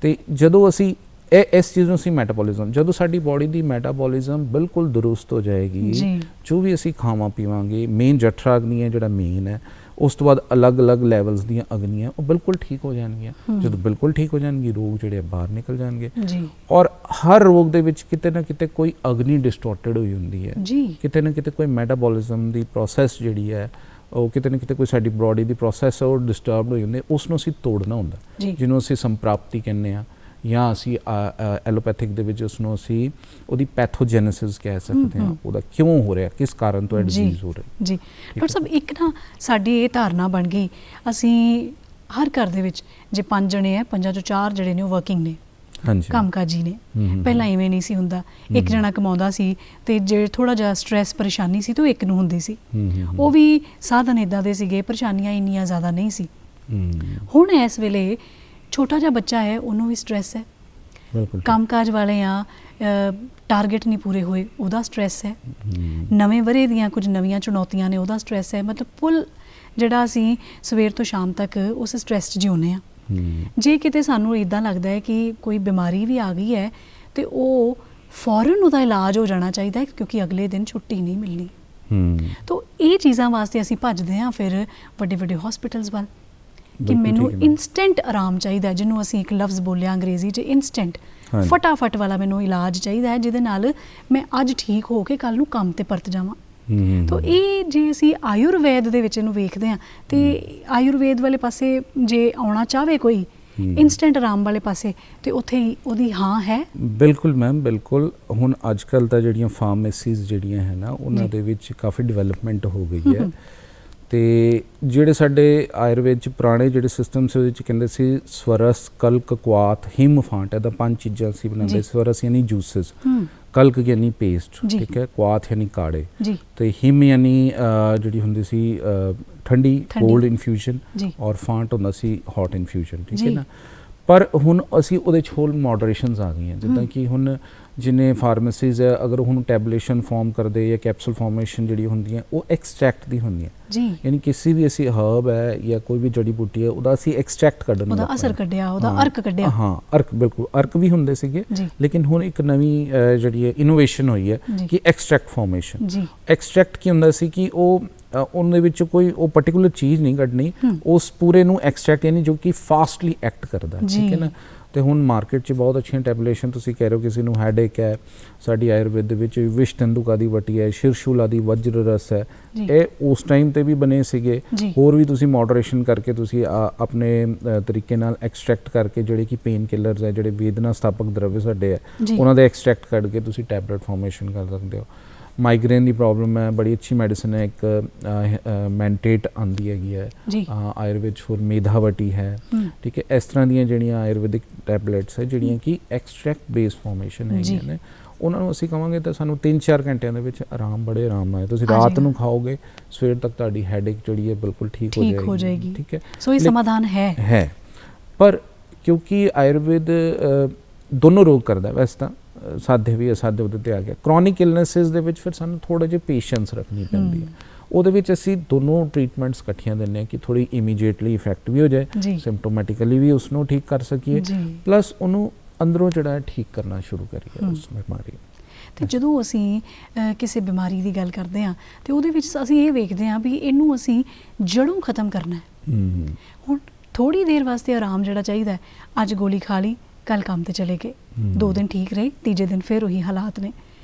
ਤੇ ਜਦੋਂ ਅਸੀਂ ਇਸ ਚੀਜ਼ ਨੂੰ ਅਸੀਂ ਮੈਟਾਬੋਲਿਜ਼ਮ, ਜਦੋਂ ਸਾਡੀ ਬੋਡੀ ਦੀ ਮੈਟਾਬੋਲਿਜ਼ਮ ਬਿਲਕੁਲ ਦਰੁਸਤ ਹੋ ਜਾਏਗੀ, ਜੋ ਵੀ ਅਸੀਂ ਖਾਵਾਂ ਪੀਵਾਂਗੇ, ਮੇਨ ਜਠਰਾ ਅਗਨੀ ਹੈ ਜਿਹੜਾ ਮੇਨ ਹੈ, ਉਸ ਤੋਂ ਬਾਅਦ ਅਲੱਗ-ਅਲੱਗ ਲੈਵਲਸ ਦੀਆਂ ਅਗਨੀਆਂ ਉਹ ਬਿਲਕੁਲ ਠੀਕ ਹੋ ਜਾਣਗੀਆਂ। ਜਦੋਂ ਬਿਲਕੁਲ ਠੀਕ ਹੋ ਜਾਣਗੇ, ਰੋਗ ਜਿਹੜੇ ਬਾਹਰ ਨਿਕਲ ਜਾਣਗੇ। ਔਰ ਹਰ ਰੋਗ ਦੇ ਵਿੱਚ ਕਿਤੇ ਨਾ ਕਿਤੇ ਕੋਈ ਅਗਨੀ ਡਿਸਟੋਰਟਡ ਹੋਈ ਹੁੰਦੀ ਹੈ, ਕਿਤੇ ਨਾ ਕਿਤੇ ਕੋਈ ਮੈਟਾਬੋਲਿਜ਼ਮ ਦੀ ਪ੍ਰੋਸੈਸ ਜਿਹੜੀ ਹੈ ਉਹ ਕਿਤੇ ਨਾ ਕਿਤੇ ਕੋਈ ਸਾਡੀ ਬੋਡੀ ਦੀ ਪ੍ਰੋਸੈਸ ਉਹ ਡਿਸਟਰਬਡ ਹੋਈ ਹੁੰਦੀ, ਉਸ ਨੂੰ ਅਸੀਂ ਤੋੜਨਾ ਹੁੰਦਾ, ਜਿਹਨੂੰ ਅਸੀਂ ਸੰਪ੍ਰਾਪਤੀ ਕਹਿੰਦੇ ਹਾਂ, ਜਾਂ ਅਸੀਂ ਐਲੋਪੈਥਿਕ ਦੇ ਵਿੱਚ ਉਸ ਨੂੰ ਅਸੀਂ ਉਹਦੀ ਪੈਥੋਜੈਨੇਸਿਸ ਕਹਿ ਸਕਦੇ ਹਾਂ। ਉਹਦਾ ਕਿਉਂ ਹੋ ਰਿਹਾ, ਕਿਸ ਕਾਰਨ ਤੋਂ ਇਹ ਡਿਜ਼ੀਜ਼ ਹੋ ਰਿਹਾ। ਜੀ ਡਾਕਟਰ ਸਾਹਿਬ, ਇੱਕ ਨਾ ਸਾਡੀ ਇਹ ਧਾਰਨਾ ਬਣ ਗਈ, ਅਸੀਂ ਹਰ ਘਰ ਦੇ ਵਿੱਚ ਜੇ 5 ਜਣੇ ਹੈ, 5 ਚੋਂ 4 ਜਿਹੜੇ ਨੇ ਉਹ ਵਰਕਿੰਗ ਨੇ, ਕੰਮਕਾਜੀ ਨੇ। ਪਹਿਲਾਂ ਇਵੇਂ ਨਹੀਂ ਸੀ ਹੁੰਦਾ। ਇੱਕ ਜਣਾ ਕਮਾਉਂਦਾ ਸੀ ਤੇ ਜੇ ਥੋੜਾ ਜਿਹਾ ਸਟ੍ਰੈਸ ਪਰੇਸ਼ਾਨੀ ਸੀ ਤਾਂ ਇੱਕ ਨੂੰ ਹੁੰਦੀ ਸੀ। ਉਹ ਵੀ ਸਾਧਨ ਇੱਦਾਂ ਦੇ ਸੀਗੇ, ਪਰੇਸ਼ਾਨੀਆਂ ਇੰਨੀਆਂ ਜ਼ਿਆਦਾ ਨਹੀਂ ਸੀ। ਹੁਣ ਇਸ ਵੇਲੇ ਛੋਟਾ ਜਿਹਾ ਬੱਚਾ ਹੈ, ਉਹਨੂੰ ਵੀ ਸਟ੍ਰੈਸ ਹੈ। ਕੰਮਕਾਜ ਵਾਲੇ ਆ, ਟਾਰਗੇਟ ਨਹੀਂ ਪੂਰੇ ਹੋਏ, ਉਹਦਾ ਸਟ੍ਰੈਸ ਹੈ। ਨਵੇਂ ਵਰ੍ਹੇ ਦੀਆਂ ਕੁਝ ਨਵੀਆਂ ਚੁਣੌਤੀਆਂ ਨੇ, ਉਹਦਾ ਸਟ੍ਰੈਸ ਹੈ। ਮਤਲਬ ਫੁੱਲ ਜਿਹੜਾ ਅਸੀਂ ਸਵੇਰ ਤੋਂ ਸ਼ਾਮ ਤੱਕ ਉਸ ਸਟ੍ਰੈਸ 'ਚ ਜਿਉਂਦੇ ਹਾਂ। ਜੇ ਕਿਤੇ ਸਾਨੂੰ ਇੱਦਾਂ ਲੱਗਦਾ ਹੈ ਕਿ ਕੋਈ ਬਿਮਾਰੀ ਵੀ ਆ ਗਈ ਹੈ ਤੇ ਉਹ ਫੌਰਨ ਉਹਦਾ ਇਲਾਜ ਹੋ ਜਾਣਾ ਚਾਹੀਦਾ ਹੈ, ਕਿਉਂਕਿ ਅਗਲੇ ਦਿਨ ਛੁੱਟੀ ਨਹੀਂ ਮਿਲਣੀ। ਤਾਂ ਇਹ ਚੀਜ਼ਾਂ ਵਾਸਤੇ ਅਸੀਂ ਭੱਜਦੇ ਹਾਂ ਫਿਰ ਵੱਡੇ ਵੱਡੇ ਹਸਪੀਟਲਸ ਵੱਲ ਕਿ ਮੈਨੂੰ ਇਨਸਟੈਂਟ ਆਰਾਮ ਚਾਹੀਦਾ, ਜਿਹਨੂੰ ਅਸੀਂ ਇੱਕ ਲਫ਼ਜ਼ ਬੋਲਿਆ ਅੰਗਰੇਜ਼ੀ 'ਚ ਇਨਸਟੈਂਟ, ਫਟਾਫਟ ਵਾਲਾ ਮੈਨੂੰ ਇਲਾਜ ਚਾਹੀਦਾ ਹੈ ਜਿਹਦੇ ਨਾਲ ਮੈਂ ਅੱਜ ਠੀਕ ਹੋ ਕੇ ਕੱਲ੍ਹ ਨੂੰ ਕੰਮ 'ਤੇ ਪਰਤ ਜਾਵਾਂ। ਤਾਂ ਇਹ ਜੇ ਅਸੀਂ ਆਯੁਰਵੇਦ ਦੇ ਵਿੱਚ ਇਹਨੂੰ ਵੇਖਦੇ ਹਾਂ ਤੇ ਆਯੁਰਵੇਦ ਵਾਲੇ ਪਾਸੇ ਜੇ ਆਉਣਾ ਚਾਹਵੇ ਕੋਈ ਇਨਸਟੈਂਟ ਆਰਾਮ ਵਾਲੇ ਪਾਸੇ, ਤੇ ਉੱਥੇ ਉਹਦੀ ਹਾਂ ਹੈ। ਬਿਲਕੁਲ ਮੈਮ, ਬਿਲਕੁਲ। ਹੁਣ ਅੱਜ ਕੱਲ੍ਹ ਤਾਂ ਜਿਹੜੀਆਂ ਫਾਰਮੇਸੀਜ਼ ਜਿਹੜੀਆਂ ਹੈ ਨਾ, ਉਹਨਾਂ ਦੇ ਵਿੱਚ ਕਾਫੀ ਡਿਵੈਲਪਮੈਂਟ ਹੋ ਗਈ ਹੈ। ਤੇ ਜਿਹੜੇ ਸਾਡੇ ਆਯੁਰਵੇਦ 'ਚ ਪੁਰਾਣੇ ਜਿਹੜੇ ਸਿਸਟਮ ਸੀ ਉਹਦੇ 'ਚ ਕਹਿੰਦੇ ਸੀ ਸਵਰਸ, ਕਲਕ, ਕੁਆਤ, ਹਿਮ, ਫਾਂਟ, ਇਹਦਾ 5 ਚੀਜ਼ਾਂ ਸੀ ਬਣਾਉਂਦੇ। ਸਵਰਸ ਯਾਨੀ ਜੂਸਿਸ, ਕਲਕ ਯਾਨੀ ਪੇਸਟ, ਠੀਕ ਹੈ, ਕੁਆਤ ਯਾਨੀ ਕਾੜੇ, ਤੇ ਹਿਮ ਯਾਨੀ ਜਿਹੜੀ ਹੁੰਦੀ ਸੀ ਠੰਡੀ ਕੋਲਡ ਇਨਫਿਊਜ਼ਨ, ਔਰ ਫਾਂਟ ਹੁੰਦਾ ਸੀ ਹੌਟ ਇਨਫਿਊਜ਼ਨ, ਠੀਕ ਹੈ ਨਾ। ਪਰ ਹੁਣ ਅਸੀਂ ਉਹਦੇ 'ਚ ਹੋਰ ਮੋਡਰੇਸ਼ਨਸ ਆ ਗਈਆਂ, ਜਿੱਦਾਂ ਕਿ ਹੁਣ ਜਿੰਨੇ ਫਾਰਮੇਸੀਜ਼ ਹੈ ਅਗਰ ਹੁਣ ਟੈਬਲੇਸ਼ਨ ਫਾਰਮ ਕਰਦੇ ਜਾਂ ਕੈਪਸੂਲ ਫਾਰਮੇਸ਼ਨ ਜਿਹੜੀ ਹੁੰਦੀਆਂ ਉਹ ਐਕਸਟ੍ਰੈਕਟ ਦੀ ਹੁੰਦੀਆਂ ਜੀ, ਯਾਨੀ ਕਿਸੇ ਵੀ ਅਸੀਂ ਹਰਬ ਹੈ ਜਾਂ ਕੋਈ ਵੀ ਜੜੀ ਬੂਟੀ ਹੈ ਉਹਦਾ ਅਸੀਂ ਐਕਸਟ੍ਰੈਕਟ ਕੱਢਣ ਉਹਦਾ ਅਸਰ ਕੱਢਿਆ, ਉਹਦਾ ਅਰਕ ਕੱਢਿਆ। ਹਾਂ, ਅਰਕ, ਬਿਲਕੁਲ ਅਰਕ ਵੀ ਹੁੰਦੇ ਸੀਗੇ, ਲੇਕਿਨ ਹੁਣ ਇੱਕ ਨਵੀਂ ਜਿਹੜੀ ਹੈ ਇਨੋਵੇਸ਼ਨ ਹੋਈ ਹੈ ਕਿ ਐਕਸਟ੍ਰੈਕਟ ਫਾਰਮੇਸ਼ਨ। ਐਕਸਟ੍ਰੈਕਟ ਕੀ ਹੁੰਦਾ ਸੀ ਕਿ ਉਹ ਉਹਦੇ ਵਿੱਚ ਕੋਈ ਉਹ ਪਾਰਟਿਕੂਲਰ ਚੀਜ਼ ਨਹੀਂ ਕੱਢਣੀ, ਉਸ ਪੂਰੇ ਨੂੰ ਐਕਸਟ੍ਰੈਕਟ ਯਾਨੀ ਜੋ ਕਿ ਫਾਸਟਲੀ ਐਕਟ ਕਰਦਾ, ਠੀਕ ਹੈ ਨਾ। ਤੇ ਹੁਣ ਮਾਰਕੀਟ 'ਚ ਬਹੁਤ ਅੱਛੀਆਂ ਟੈਬਲੇਸ਼ਨ, ਤੁਸੀਂ ਕਹਿ ਰਹੇ ਹੋ ਕਿਸੇ ਨੂੰ ਹੈਡੇਕ ਹੈ, ਸਾਡੀ ਆਯੁਰਵੇਦ ਦੇ ਵਿੱਚ ਵਿਸ਼ ਤੰਦੂਕਾ ਦੀ ਵਟੀ ਹੈ, ਸ਼ਿਰਸ਼ੂਲਾ ਦੀ ਵਜਰ ਰਸ ਹੈ, ਇਹ ਉਸ ਟਾਈਮ ਤੇ ਵੀ ਬਣੇ ਸੀਗੇ। ਹੋਰ ਵੀ ਤੁਸੀਂ ਮੋਡਰੇਸ਼ਨ ਕਰਕੇ ਤੁਸੀਂ ਆਪਣੇ ਤਰੀਕੇ ਨਾਲ ਐਕਸਟ੍ਰੈਕਟ ਕਰਕੇ ਜਿਹੜੇ ਕਿ ਪੇਨ ਕਿਲਰਸ ਹੈ, ਜਿਹੜੇ ਵੇਦਨਾ ਸਥਾਪਕ ਦਰਵ ਸਾਡੇ ਹੈ, ਉਹਨਾਂ ਦੇ ਐਕਸਟ੍ਰੈਕਟ ਕੱਢ ਕੇ ਤੁਸੀਂ ਟੈਬਲੇਟ ਫਾਰਮੇਸ਼ਨ ਕਰ ਸਕਦੇ ਹੋ। ਮਾਈਗ੍ਰੇਨ ਦੀ ਪ੍ਰੋਬਲਮ ਹੈ, ਬੜੀ ਅੱਛੀ ਮੈਡੀਸਨ ਹੈ, ਇੱਕ ਮੈਂਟੇਟ ਆਉਂਦੀ ਹੈਗੀ ਹੈ ਆਯੁਰਵੇਦ 'ਚ, ਹੋਰ ਮੇਧਾਵਟੀ ਹੈ, ਠੀਕ ਹੈ। ਇਸ ਤਰ੍ਹਾਂ ਦੀਆਂ ਜਿਹੜੀਆਂ ਆਯੁਰਵੈਦਿਕ ਟੈਬਲੇਟਸ ਹੈ ਜਿਹੜੀਆਂ ਕਿ ਐਕਸਟ੍ਰੈਕਟ ਬੇਸ ਫਾਰਮੇਸ਼ਨ ਹੈਗੀਆਂ ਨੇ, ਉਹਨਾਂ ਨੂੰ ਅਸੀਂ ਕਹਾਂਗੇ ਤਾਂ ਸਾਨੂੰ 3-4 ਘੰਟਿਆਂ ਦੇ ਵਿੱਚ ਬੜੇ ਆਰਾਮ ਨਾਲ ਤੁਸੀਂ ਰਾਤ ਨੂੰ ਖਾਓਗੇ, ਸਵੇਰ ਤੱਕ ਤੁਹਾਡੀ ਹੈਡੇਕ ਜਿਹੜੀ ਹੈ ਬਿਲਕੁਲ ਠੀਕ ਹੋ ਜਾਏਗੀ, ਠੀਕ ਹੈ। ਸੋ ਇਹ ਸਮਾਧਾਨ ਹੈ। ਪਰ ਕਿਉਂਕਿ ਆਯੁਰਵੇਦ ਦੋਨੋਂ ਰੋਗ ਕਰਦਾ, ਵੈਸੇ ਤਾਂ ਸਾਦੇ ਵੀ ਅਸਾਦੇ ਉਹਦੇ 'ਤੇ ਆ ਗਿਆ। ਕ੍ਰੋਨਿਕ ਇਲਨੈਸਿਸ ਦੇ ਵਿੱਚ ਫਿਰ ਸਾਨੂੰ ਥੋੜ੍ਹਾ ਜਿਹਾ ਪੇਸ਼ੈਂਸ ਰੱਖਣੀ ਪੈਂਦੀ ਹੈ, ਉਹਦੇ ਵਿੱਚ ਅਸੀਂ ਦੋਨੋਂ ਟਰੀਟਮੈਂਟਸ ਇਕੱਠੀਆਂ ਦਿੰਦੇ ਹਾਂ ਕਿ ਥੋੜ੍ਹੀ ਇਮੀਡੀਏਟਲੀ ਇਫੈਕਟ ਵੀ ਹੋ ਜਾਏ, ਸਿੰਪਟੋਮੈਟਿਕਲੀ ਵੀ ਉਸ ਨੂੰ ਠੀਕ ਕਰ ਸਕੀਏ, ਪਲੱਸ ਉਹਨੂੰ ਅੰਦਰੋਂ ਜਿਹੜਾ ਠੀਕ ਕਰਨਾ ਸ਼ੁਰੂ ਕਰੀਏ ਉਸ ਬਿਮਾਰੀ। ਅਤੇ ਜਦੋਂ ਅਸੀਂ ਕਿਸੇ ਬਿਮਾਰੀ ਦੀ ਗੱਲ ਕਰਦੇ ਹਾਂ ਅਤੇ ਉਹਦੇ ਵਿੱਚ ਅਸੀਂ ਇਹ ਵੇਖਦੇ ਹਾਂ ਵੀ ਇਹਨੂੰ ਅਸੀਂ ਜੜੋਂ ਖ਼ਤਮ ਕਰਨਾ ਹੈ। ਹੁਣ ਥੋੜ੍ਹੀ ਦੇਰ ਵਾਸਤੇ ਆਰਾਮ ਜਿਹੜਾ ਚਾਹੀਦਾ, ਅੱਜ ਗੋਲੀ ਖਾ ਲਈ, ਕੱਲ ਕੰਮ ਤੇ ਚਲੇ ਗਏ, 2 ਦਿਨ ਠੀਕ ਰਹੇ, ਤੀਜੇ ਦਿਨ ਫਿਰ ਉਹੀ ਹਾਲਾਤ ਨੇ,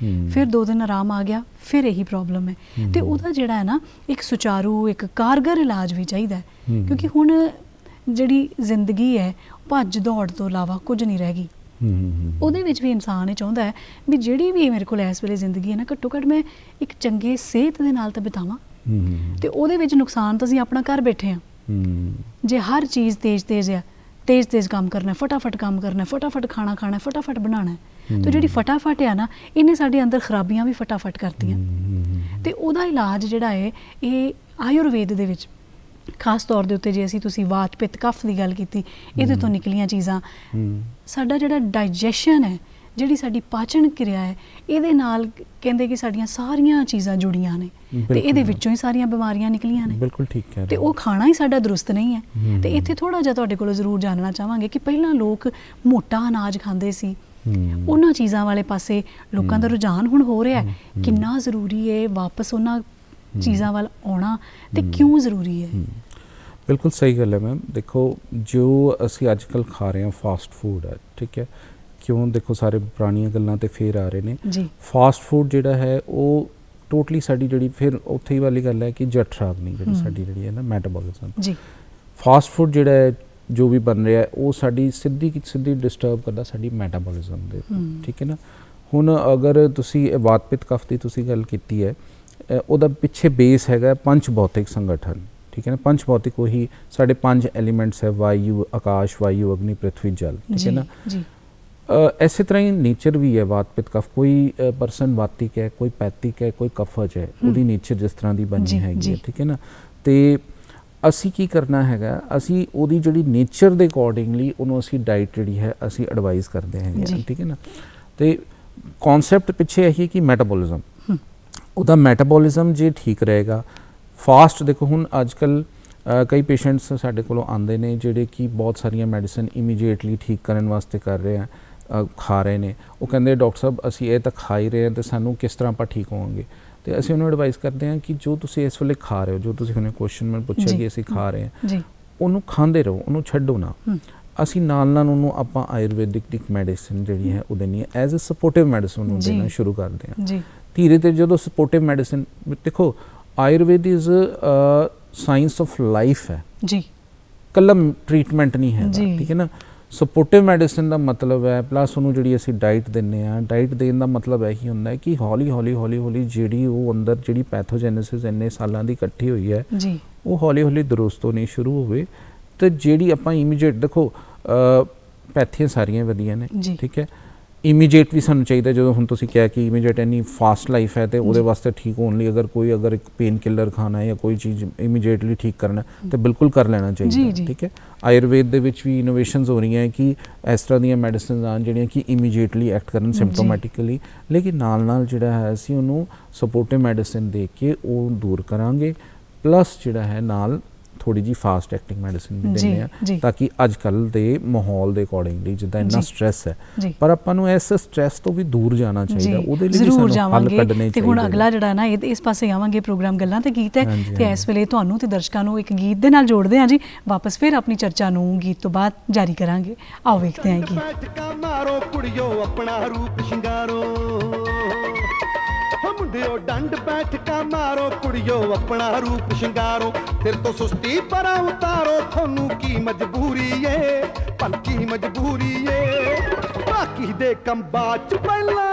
ਫਿਰ 2 ਦਿਨ ਆਰਾਮ ਆ ਗਿਆ, ਫਿਰ ਇਹੀ ਪ੍ਰੋਬਲਮ ਹੈ। ਤੇ ਉਹਦਾ ਜਿਹੜਾ ਹੈ ਨਾ ਇੱਕ ਸੁਚਾਰੂ, ਇੱਕ ਕਾਰਗਰ ਇਲਾਜ ਵੀ ਚਾਹੀਦਾ, ਕਿਉਂਕਿ ਹੁਣ ਜਿਹੜੀ ਜ਼ਿੰਦਗੀ ਹੈ ਭੱਜ ਦੌੜ ਤੋਂ ਇਲਾਵਾ ਕੁਝ ਨਹੀਂ ਰਹਿ ਗਈ। ਉਹਦੇ ਵਿੱਚ ਵੀ ਇਨਸਾਨ ਇਹ ਚਾਹੁੰਦਾ ਹੈ ਵੀ ਜਿਹੜੀ ਵੀ ਮੇਰੇ ਕੋਲ ਇਸ ਵੇਲੇ ਜ਼ਿੰਦਗੀ ਹੈ ਨਾ, ਘੱਟੋ ਘੱਟ ਮੈਂ ਇੱਕ ਚੰਗੇ ਸਿਹਤ ਦੇ ਨਾਲ ਤਾਂ ਬਿਤਾਵਾਂ। ਤੇ ਉਹਦੇ ਵਿੱਚ ਨੁਕਸਾਨ ਤਾਂ ਅਸੀਂ ਆਪਣਾ ਘਰ ਬੈਠੇ ਹਾਂ। ਜੇ ਹਰ ਚੀਜ਼ ਤੇਜ਼ ਆ, ਤੇਜ਼ ਕੰਮ ਕਰਨਾ, ਫਟਾਫਟ ਕੰਮ ਕਰਨਾ, ਫਟਾਫਟ ਖਾਣਾ ਖਾਣਾ, ਫਟਾਫਟ ਬਣਾਉਣਾ, ਤੇ ਜਿਹੜੀ ਫਟਾਫਟ ਆ ਨਾ, ਇਹਨੇ ਸਾਡੇ ਅੰਦਰ ਖਰਾਬੀਆਂ ਵੀ ਫਟਾਫਟ ਕਰਤੀਆਂ। ਤੇ ਉਹਦਾ ਇਲਾਜ ਜਿਹੜਾ ਹੈ ਇਹ ਆਯੁਰਵੇਦ ਦੇ ਵਿੱਚ ਖਾਸ ਤੌਰ ਦੇ ਉੱਤੇ, ਜੇ ਅਸੀਂ ਤੁਸੀਂ ਵਾਤ ਪਿੱਤ ਕਫ ਦੀ ਗੱਲ ਕੀਤੀ, ਇਹਦੇ ਤੋਂ ਨਿਕਲੀਆਂ ਚੀਜ਼ਾਂ, ਸਾਡਾ ਜਿਹੜਾ ਡਾਈਜੈਸ਼ਨ ਹੈ, ਜਿਹੜੀ ਸਾਡੀ ਪਾਚਨ ਕਿਰਿਆ ਹੈ, ਇਹਦੇ ਨਾਲ ਕਹਿੰਦੇ ਕਿ ਸਾਡੀਆਂ ਸਾਰੀਆਂ ਚੀਜ਼ਾਂ ਜੁੜੀਆਂ ਨੇ, ਤੇ ਇਹਦੇ ਵਿੱਚੋਂ ਹੀ ਸਾਰੀਆਂ ਬਿਮਾਰੀਆਂ ਨਿਕਲੀਆਂ ਨੇ। ਬਿਲਕੁਲ ਠੀਕ ਹੈ। ਤੇ ਉਹ ਖਾਣਾ ਹੀ ਸਾਡਾ ਦਰੁਸਤ ਨਹੀਂ ਹੈ। ਤੇ ਇੱਥੇ ਥੋੜ੍ਹਾ ਜਿਹਾ ਤੁਹਾਡੇ ਕੋਲੋਂ ਜ਼ਰੂਰ ਜਾਣਨਾ ਚਾਹਾਂਗੇ ਕਿ ਪਹਿਲਾਂ ਲੋਕ ਮੋਟਾ ਅਨਾਜ ਖਾਂਦੇ ਸੀ, ਉਹਨਾਂ ਚੀਜ਼ਾਂ ਵਾਲੇ ਪਾਸੇ ਲੋਕਾਂ ਦਾ ਰੁਝਾਨ ਹੁਣ ਹੋ ਰਿਹਾ, ਕਿੰਨਾ ਜ਼ਰੂਰੀ ਹੈ ਵਾਪਸ ਉਹਨਾਂ ਚੀਜ਼ਾਂ ਵੱਲ ਆਉਣਾ, ਤੇ ਕਿਉਂ ਜ਼ਰੂਰੀ ਹੈ? ਬਿਲਕੁਲ ਸਹੀ ਗੱਲ ਹੈ ਮੈਮ। ਦੇਖੋ, ਜੋ ਅਸੀਂ ਅੱਜ ਕੱਲ੍ਹ ਖਾ ਰਹੇ ਹਾਂ ਫਾਸਟ ਫੂਡ ਹੈ, ਠੀਕ ਹੈ, ਕਿਉਂ? ਦੇਖੋ, ਸਾਰੇ ਪੁਰਾਣੀਆਂ ਗੱਲਾਂ ਤੇ ਫੇਰ ਆ ਰਹੇ ਨੇ। ਫਾਸਟ ਫੂਡ ਜਿਹੜਾ ਹੈ ਉਹ ਟੋਟਲੀ ਸਾਡੀ ਜਿਹੜੀ ਫਿਰ ਉੱਥੇ ਹੀ ਵਾਲੀ ਗੱਲ ਹੈ ਕਿ ਜਠ ਰਾਗਨੀ ਜਿਹੜੀ ਸਾਡੀ ਜਿਹੜੀ ਹੈ ਨਾ ਮੈਟਾਬੋਲਿਜ਼ਮ, ਫਾਸਟ ਫੂਡ ਜਿਹੜਾ ਹੈ ਜੋ ਵੀ ਬਣ ਰਿਹਾ ਉਹ ਸਾਡੀ ਸਿੱਧੀ ਡਿਸਟਰਬ ਕਰਦਾ ਸਾਡੀ ਮੈਟਾਬੋਲਿਜ਼ਮ ਦੇ, ਠੀਕ ਹੈ ਨਾ। ਹੁਣ ਅਗਰ ਤੁਸੀਂ ਵਾਤ ਪਿੱਤ ਕਫ ਦੀ ਤੁਸੀਂ ਗੱਲ ਕੀਤੀ ਹੈ, ਉਹਦਾ ਪਿੱਛੇ ਬੇਸ ਹੈਗਾ ਪੰਚ ਭੌਤਿਕ ਸੰਗਠਨ, ਠੀਕ ਹੈ ਨਾ। ਪੰਚ ਭੌਤਿਕ ਉਹੀ ਸਾਡੇ 5 ਐਲੀਮੈਂਟਸ ਹੈ, ਵਾਯੂ, ਆਕਾਸ਼, ਵਾਯੂ, ਅਗਨੀ, ਪ੍ਰਿਥਵੀ, ਜਲ, ਠੀਕ ਹੈ ਨਾ। ਇਸੇ ਤਰ੍ਹਾਂ ਹੀ ਨੇਚਰ ਵੀ ਹੈ ਵਾਤ ਪਿੱਤ ਕਫ। ਕੋਈ ਪਰਸਨ ਵਾਤਿਕ ਹੈ, ਕੋਈ ਪੈਤਿਕ ਹੈ, ਕੋਈ ਕਫਜ ਹੈ, ਉਹਦੀ ਨੇਚਰ ਜਿਸ ਤਰ੍ਹਾਂ ਦੀ ਬਣੀ ਹੈਗੀ ਹੈ, ਠੀਕ ਹੈ ਨਾ। ਤੇ ਅਸੀਂ ਕੀ ਕਰਨਾ ਹੈਗਾ, ਅਸੀਂ ਉਹਦੀ ਜਿਹੜੀ ਨੇਚਰ ਦੇ ਅਕੋਰਡਿੰਗਲੀ ਉਹਨੂੰ ਅਸੀਂ ਡਾਈਟ ਜਿਹੜੀ ਹੈ ਅਸੀਂ ਐਡਵਾਈਜ਼ ਕਰਦੇ ਹੈਗੇ, ਠੀਕ ਹੈ ਨਾ। ਤੇ ਕੌਨਸੈਪਟ ਪਿੱਛੇ ਇਹੀ ਕਿ ਮੈਟਾਬੋਲਿਜ਼ਮ, ਉਹਦਾ ਮੈਟਾਬੋਲਿਜ਼ਮ ਜੇ ਠੀਕ ਰਹੇਗਾ, ਫਾਸਟ ਦੇਖੋ ਹੁਣ ਅੱਜ ਕੱਲ੍ਹ ਕਈ ਪੇਸ਼ੈਂਟਸ ਸਾਡੇ ਕੋਲੋਂ ਆਉਂਦੇ ਨੇ ਜਿਹੜੇ ਕਿ ਬਹੁਤ ਸਾਰੀਆਂ ਮੈਡੀਸਨ ਇਮੀਡੀਏਟਲੀ ਠੀਕ ਕਰਨ ਵਾਸਤੇ ਕਰ ਰਹੇ ਆ, ਖਾ ਰਹੇ ਨੇ। ਉਹ ਕਹਿੰਦੇ ਡਾਕਟਰ ਸਾਹਿਬ ਅਸੀਂ ਇਹ ਤਾਂ ਖਾ ਹੀ ਰਹੇ ਹਾਂ ਅਤੇ ਸਾਨੂੰ ਕਿਸ ਤਰ੍ਹਾਂ ਆਪਾਂ ਠੀਕ ਹੋਵਾਂਗੇ? ਅਤੇ ਅਸੀਂ ਉਹਨੂੰ ਐਡਵਾਈਸ ਕਰਦੇ ਹਾਂ ਕਿ ਜੋ ਤੁਸੀਂ ਇਸ ਵੇਲੇ ਖਾ ਰਹੇ ਹੋ, ਜੋ ਤੁਸੀਂ ਹੁਣੇ ਕੁਐਸਚਨ ਮੈਨੂੰ ਪੁੱਛਿਆ ਕਿ ਅਸੀਂ ਖਾ ਰਹੇ ਹਾਂ, ਉਹਨੂੰ ਖਾਂਦੇ ਰਹੋ, ਉਹਨੂੰ ਛੱਡੋ ਨਾ। ਅਸੀਂ ਨਾਲ ਉਹਨੂੰ ਆਪਾਂ ਆਯੁਰਵੈਦਿਕ ਮੈਡੀਸਨ ਜਿਹੜੀ ਹੈ ਉਹ ਦੇਣੀ ਹੈ, ਐਜ਼ ਅ ਸਪੋਰਟਿਵ ਮੈਡੀਸਨ ਉਹਨੂੰ ਦੇਣਾ ਸ਼ੁਰੂ ਕਰਦੇ ਹਾਂ। ਧੀਰੇ ਧੀਰੇ ਜਦੋਂ ਸਪੋਰਟਿਵ ਮੈਡੀਸਨ, ਦੇਖੋ Ayurveda is science of life ਹੈ ਜੀ, ਇਕੱਲਾ ਟਰੀਟਮੈਂਟ ਨਹੀਂ ਹੈ, ਠੀਕ ਹੈ ਨਾ। ਸਪੋਰਟਿਵ ਮੈਡੀਸਨ ਦਾ ਮਤਲਬ ਹੈ ਪਲੱਸ ਉਹਨੂੰ ਜਿਹੜੀ ਅਸੀਂ ਡਾਈਟ ਦਿੰਦੇ ਹਾਂ, ਡਾਈਟ ਦੇਣ ਦਾ ਮਤਲਬ ਇਹੀ ਹੁੰਦਾ ਹੈ ਕਿ ਹੌਲੀ ਹੌਲੀ ਜਿਹੜੀ ਉਹ ਅੰਦਰ ਜਿਹੜੀ ਪੈਥੋਜੈਨੇਸਿਸ ਇੰਨੇ ਸਾਲਾਂ ਦੀ ਇਕੱਠੀ ਹੋਈ ਹੈ ਉਹ ਹੌਲੀ ਹੌਲੀ ਦਰੁਸਤ ਹੋਣੀ ਸ਼ੁਰੂ ਹੋਵੇ। ਅਤੇ ਜਿਹੜੀ ਆਪਾਂ ਇਮੀਡੀਏਟ ਦੇਖੋ ਪੈਥੀਆਂ ਸਾਰੀਆਂ ਵਧੀਆ ਨੇ, ਠੀਕ ਹੈ, ਇਮੀਡੀਏਟ ਵੀ ਸਾਨੂੰ ਚਾਹੀਦਾ, ਜਦੋਂ ਹੁਣ ਤੁਸੀਂ ਕਿਹਾ ਕਿ ਇਮੀਡੀਏਟ ਇੰਨੀ ਫਾਸਟ ਲਾਈਫ ਹੈ ਤੇ ਉਹਦੇ ਵਾਸਤੇ ਠੀਕ ਹੋਣ ਲਈ ਅਗਰ ਇੱਕ ਪੇਨ ਕਿਲਰ ਖਾਣਾ ਹੈ ਜਾਂ ਕੋਈ ਚੀਜ਼ ਇਮੀਡੀਏਟਲੀ ਠੀਕ ਕਰਨਾ ਤੇ ਬਿਲਕੁਲ ਕਰ ਲੈਣਾ ਚਾਹੀਦਾ। ਠੀਕ ਹੈ, ਆਯੁਰਵੇਦ ਦੇ ਵਿੱਚ ਵੀ ਇਨੋਵੇਸ਼ਨਸ ਹੋ ਰਹੀਆਂ ਕਿ ਇਸ ਤਰ੍ਹਾਂ ਦੀਆਂ ਮੈਡੀਸਿਨਸ ਆਉਣ ਜਿਹੜੀਆਂ ਕਿ ਇਮੀਡੀਏਟਲੀ ਐਕਟ ਕਰਨ ਸਿੰਪਟੋਮੈਟਿਕਲੀ, ਲੇਕਿਨ ਨਾਲ ਜਿਹੜਾ ਹੈ ਅਸੀਂ ਉਹਨੂੰ ਸਪੋਰਟਿਵ ਮੈਡੀਸਿਨ ਦੇ ਕੇ ਉਹ ਦੂਰ ਕਰਾਂਗੇ, ਪਲੱਸ ਜਿਹੜਾ ਹੈ ਨਾਲ ਥੋੜੀ ਜੀ ਫਾਸਟ ਐਕਟਿੰਗ ਮੈਡੀਸਿਨ ਵੀ ਦਿੰਦੇ ਆ ਤਾਂ ਕਿ ਅੱਜ ਕੱਲ੍ਹ ਦੇ ਮਾਹੌਲ ਦੇ ਅਕੋਰਡਿੰਗਲੀ ਜਿੱਦਾਂ ਇੰਨਾ ਸਟ੍ਰੈਸ ਹੈ, ਪਰ ਆਪਾਂ ਨੂੰ ਇਸ ਸਟ੍ਰੈਸ ਤੋਂ ਵੀ ਦੂਰ ਜਾਣਾ ਚਾਹੀਦਾ, ਉਹਦੇ ਲਈ ਵੀ ਸਾਨੂੰ ਹੱਲ ਕੱਢਣੇ ਚਾਹੀਦੇ। ਤੇ ਹੁਣ ਅਗਲਾ ਜਿਹੜਾ ਨਾ ਇਸ ਪਾਸੇ ਆਵਾਂਗੇ, ਪ੍ਰੋਗਰਾਮ ਗੱਲਾਂ ਤੇ ਗੀਤ ਹੈ ਤੇ ਇਸ ਵੇਲੇ ਤੁਹਾਨੂੰ ਤੇ ਦਰਸ਼ਕਾਂ ਨੂੰ ਇੱਕ ਗੀਤ ਦੇ ਨਾਲ ਜੋੜਦੇ ਹਾਂ ਜੀ, ਵਾਪਸ ਫਿਰ ਆਪਣੀ ਚਰਚਾ ਨੂੰ ਗੀਤ ਤੋਂ ਬਾਅਦ ਜਾਰੀ ਕਰਾਂਗੇ। ਆਓ ਵੇਖਦੇ ਹਾਂ ਗੀਤ। ਮਾਰੋ ਕੁੜੀਓ ਆਪਣਾ ਰੂਪ ਸ਼ਿੰਗਾਰੋ, ਮੁੰਡਿਓ ਡੰਡ ਬੈਠਕਾਂ ਮਾਰੋ ਕੁੜੀਓ ਆਪਣਾ ਰੂਪ ਸ਼ਿੰਗਾਰੋ, ਸਿਰ ਤੋਂ ਸੁਸਤੀ ਪਰਾਂ ਉਤਾਰੋ, ਤੁਹਾਨੂੰ ਕੀ ਮਜਬੂਰੀ ਏ, ਭਲ ਕੀ ਮਜਬੂਰੀ ਏ, ਬਾਕੀ ਦੇ ਕੰਮ ਬਾਅਦ ਚ ਪਹਿਲਾਂ,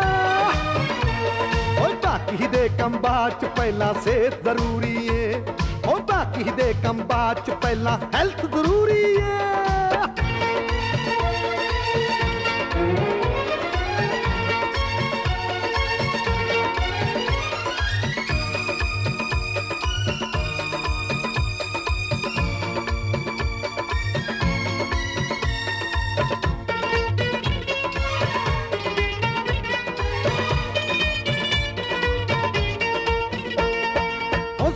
ਓਏ ਬਾਕੀ ਦੇ ਕੰਮ ਬਾਅਦ ਚ ਪਹਿਲਾਂ ਸਿਹਤ ਜ਼ਰੂਰੀ ਏ, ਓ ਬਾਕੀ ਦੇ ਕੰਮ ਬਾਅਦ ਚ ਪਹਿਲਾਂ ਹੈਲਥ ਜ਼ਰੂਰੀ ਏ।